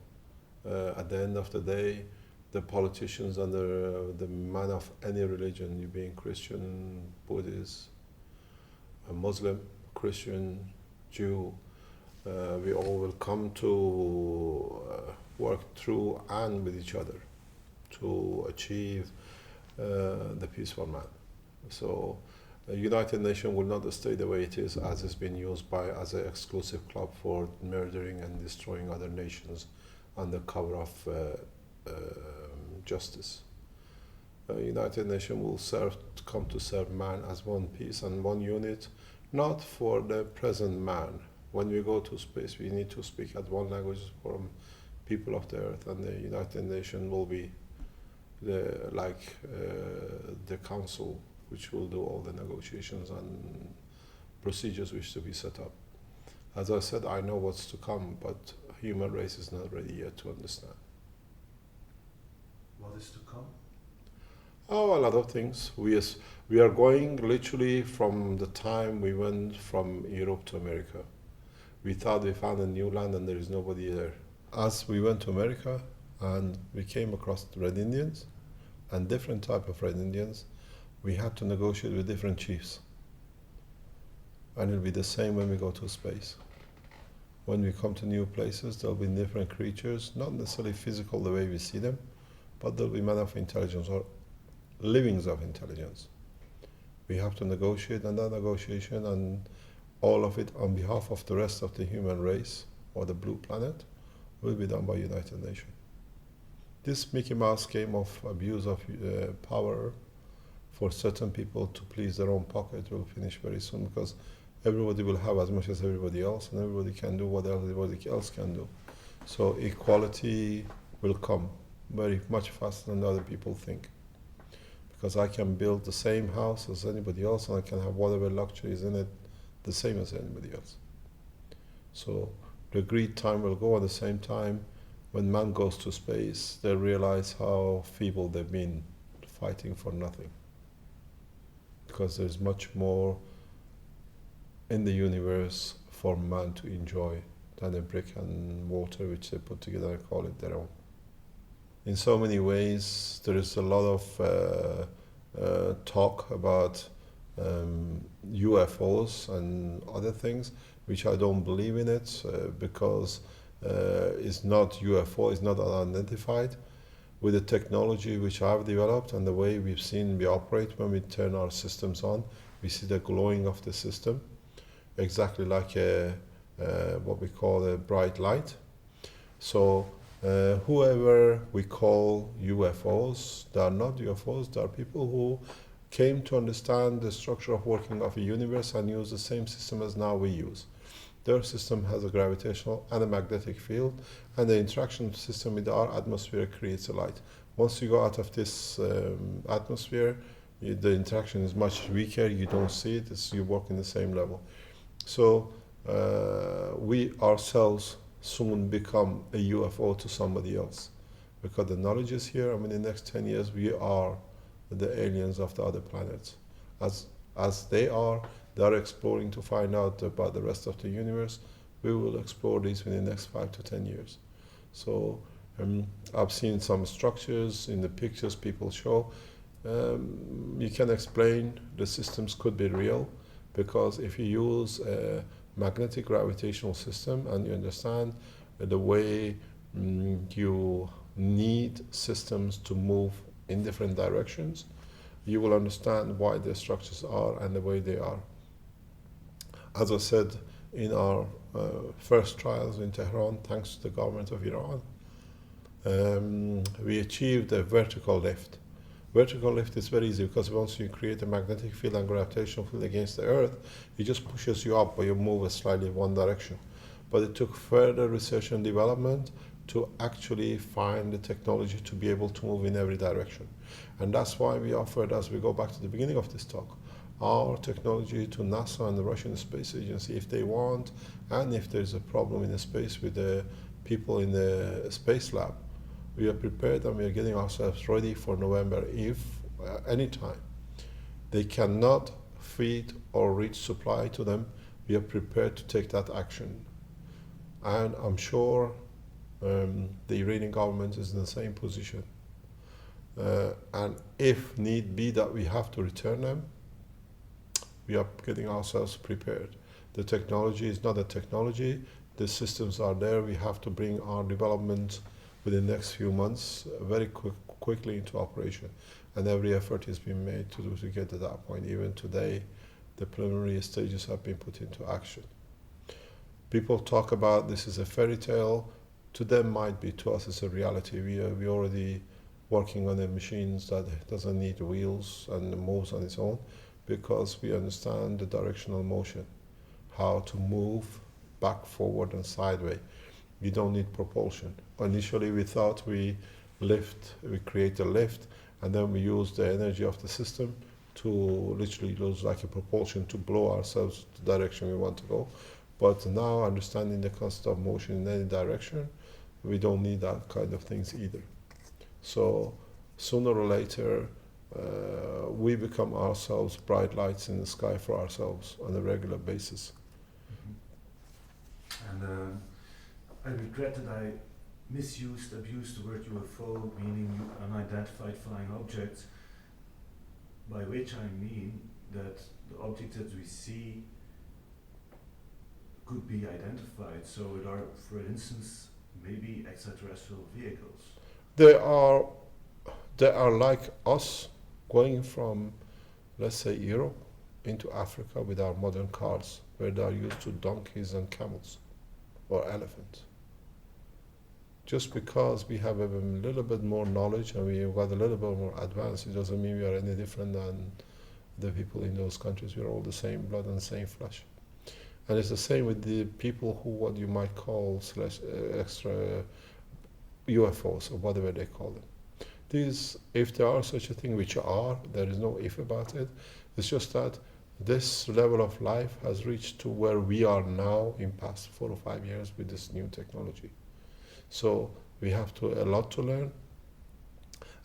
at the end of the day, the politicians and the man of any religion, you being Christian, Buddhist, a Muslim, Christian, Jew, we all will come to work through and with each other to achieve the peace for man. So the United Nations will not stay the way it is, as it's been used as an exclusive club for murdering and destroying other nations under cover of justice. United Nations will come to serve man as one piece and one unit, not for the present man. When we go to space, we need to speak at one language from people of the earth, and the United Nations will be the council which will do all the negotiations and procedures which to be set up. As I said, I know what's to come, but human race is not ready yet to understand. What is to come? Oh, a lot of things. We are going literally from the time we went from Europe to America. We thought we found a new land and there is nobody there. As we went to America and we came across Red Indians and different type of Red Indians, we had to negotiate with different chiefs. And it'll be the same when we go to space. When we come to new places, there'll be different creatures, not necessarily physical the way we see them, but there'll be men of intelligence or livings of intelligence. We have to negotiate, and that negotiation and all of it on behalf of the rest of the human race or the blue planet will be done by United Nations. This Mickey Mouse game of abuse of power for certain people to please their own pocket will finish very soon, because everybody will have as much as everybody else, and everybody can do what everybody else can do. So equality will come very much faster than other people think. Because I can build the same house as anybody else, and I can have whatever luxuries in it the same as anybody else. So the agreed time will go. At the same time, when man goes to space, they realize how feeble they've been fighting for nothing. Because there's much more in the universe for man to enjoy than a brick and mortar which they put together and call it their own. In so many ways, there is a lot of talk about UFOs and other things, which I don't believe in it, because it's not UFO, it's not unidentified. With the technology which I've developed and the way we've seen we operate when we turn our systems on, we see the glowing of the system, exactly like what we call a bright light. So whoever we call UFOs, they are not UFOs, they are people who came to understand the structure of working of a universe and use the same system as now we use. Their system has a gravitational and a magnetic field, and the interaction system with our atmosphere creates a light. Once you go out of this atmosphere, the interaction is much weaker, you don't see it, you work in the same level. So we ourselves soon become a UFO to somebody else, because the knowledge is here, and in the next 10 years we are the aliens of the other planets. As they are exploring to find out about the rest of the universe. We will explore these within the next 5 to 10 years. So I've seen some structures in the pictures people show. You can explain the systems could be real, because if you use a magnetic gravitational system and you understand the way you need systems to move in different directions, you will understand why the structures are and the way they are. As I said, in our first trials in Tehran, thanks to the government of Iran, we achieved a vertical lift. Vertical lift is very easy, because once you create a magnetic field and gravitational field against the Earth, it just pushes you up, or you move slightly in one direction. But it took further research and development to actually find the technology to be able to move in every direction. And that's why we offered, as we go back to the beginning of this talk, our technology to NASA and the Russian Space Agency if they want, and if there's a problem in the space with the people in the space lab. We are prepared, and we are getting ourselves ready for November if, anytime, they cannot feed or reach supply to them, we are prepared to take that action. And I'm sure the Iranian government is in the same position. And if need be that we have to return them, we are getting ourselves prepared. The technology is not a technology, the systems are there, we have to bring our development within the next few months very quickly into operation. And every effort is being made to get to that point. Even today, the preliminary stages have been put into action. People talk about this is a fairy tale. To them might be, to us it's a reality. We already working on the machines that doesn't need wheels and moves on its own, because we understand the directional motion, how to move back, forward, and sideways. You don't need propulsion. Initially, we thought we create a lift, and then we use the energy of the system to literally use like a propulsion to blow ourselves the direction we want to go. But now, understanding the concept of motion in any direction, we don't need that kind of things either. So sooner or later, we become ourselves bright lights in the sky for ourselves on a regular basis. And I regret that I abused the word UFO, meaning unidentified flying objects, by which I mean that the objects that we see could be identified. So it are, for instance, maybe extraterrestrial vehicles. They are like us going from, let's say, Europe into Africa with our modern cars, where they are used to donkeys and camels or elephants. Just because we have a little bit more knowledge and we've got a little bit more advanced, it doesn't mean we are any different than the people in those countries. We're all the same blood and same flesh. And it's the same with the people who, what you might call extra UFOs or whatever they call them. These, if there are such a thing, which are, there is no if about it. It's just that this level of life has reached to where we are now in past 4 or 5 years with this new technology. So we have a lot to learn,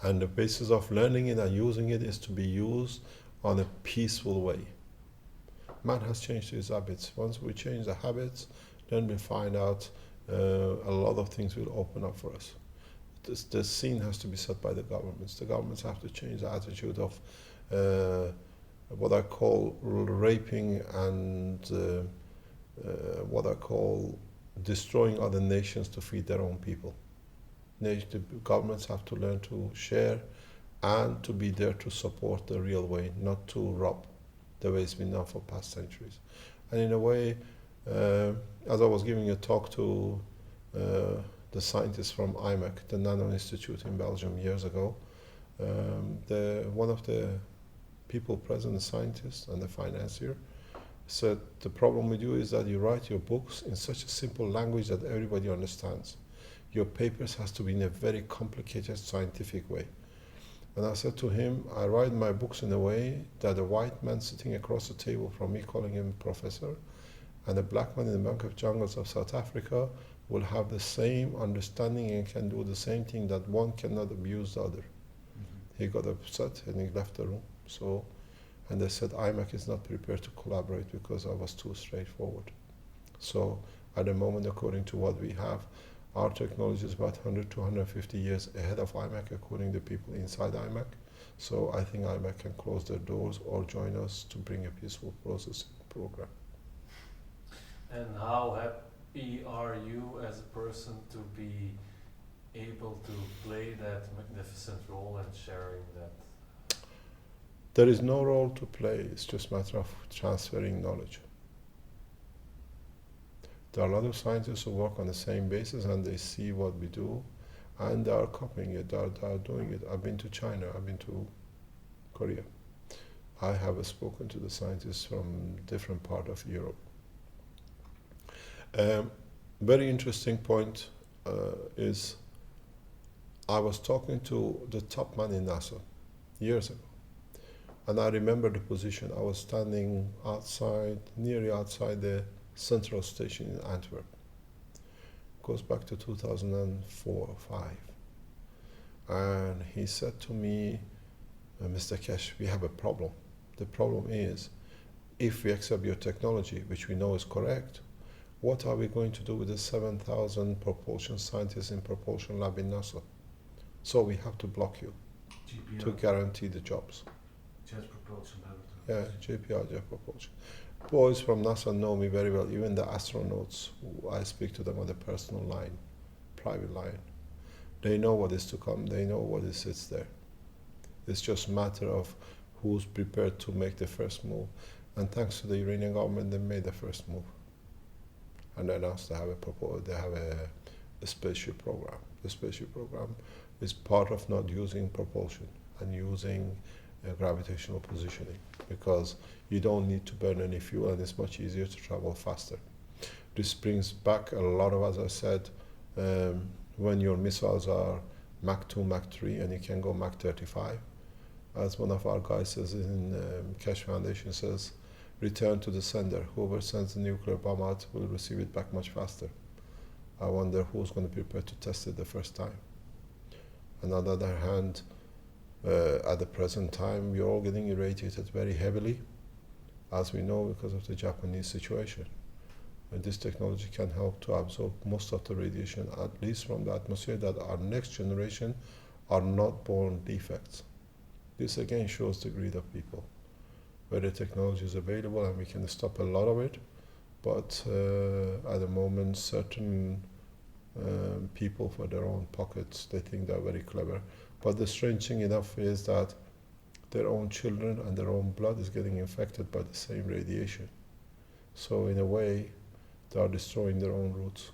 and the basis of learning it and using it is to be used on a peaceful way. Man has changed his habits. Once we change the habits, then we find out a lot of things will open up for us. The scene has to be set by the governments. The governments have to change the attitude of what I call raping and what I call destroying other nations to feed their own people. The governments have to learn to share and to be there to support the real way, not to rob the way it's been done for past centuries. And in a way, as I was giving a talk to the scientists from IMEC, the Nano Institute in Belgium years ago, one of the people present, the scientist and the financier, said the problem with you is that you write your books in such a simple language that everybody understands. Your papers has to be in a very complicated scientific way. And I said to him, I write my books in a way that a white man sitting across the table from me, calling him professor, and a black man in the Bank of Jungles of South Africa will have the same understanding and can do the same thing, that one cannot abuse the other. Mm-hmm. He got upset and he left the room. And they said IMEC is not prepared to collaborate because I was too straightforward. So at the moment, according to what we have, our technology is about 100 to 150 years ahead of IMEC, according to people inside IMEC. So I think IMEC can close their doors or join us to bring a peaceful processing program. And how happy are you as a person to be able to play that magnificent role and sharing that? There is no role to play, it's just a matter of transferring knowledge. There are a lot of scientists who work on the same basis and they see what we do and they are copying it, they are doing it. I've been to China, I've been to Korea. I have spoken to the scientists from different parts of Europe. Very interesting point is I was talking to the top man in NASA years ago. And I remember the position. I was standing outside, nearly outside the central station in Antwerp. It goes back to 2004 or 5. And he said to me, Mr. Keshe, we have a problem. The problem is, if we accept your technology, which we know is correct, what are we going to do with the 7,000 propulsion scientists in propulsion lab in NASA? So we have to block you to guarantee the jobs. Jet propulsion laboratory. Yeah, JPL, jet propulsion. Boys from NASA know me very well, even the astronauts, I speak to them on the personal line, private line. They know what is to come, they know what sits there. It's just a matter of who's prepared to make the first move. And thanks to the Iranian government, they made the first move. And they announced they have a spaceship program. The spaceship program is part of not using propulsion and using gravitational positioning, because you don't need to burn any fuel and it's much easier to travel faster. This brings back a lot of, as I said, when your missiles are Mach 2, Mach 3, and you can go Mach 35. As one of our guys says in Keshe Foundation says, return to the sender. Whoever sends the nuclear bomb out will receive it back much faster. I wonder who's going to be prepared to test it the first time. And on the other hand, at the present time, we're all getting irradiated very heavily, as we know, because of the Japanese situation. And this technology can help to absorb most of the radiation, at least from the atmosphere, that our next generation are not born defects. This again shows the greed of people, where the technology is available and we can stop a lot of it, but at the moment certain people, for their own pockets, they think they're very clever. But the strange thing enough is that their own children and their own blood is getting infected by the same radiation. So in a way, they are destroying their own roots.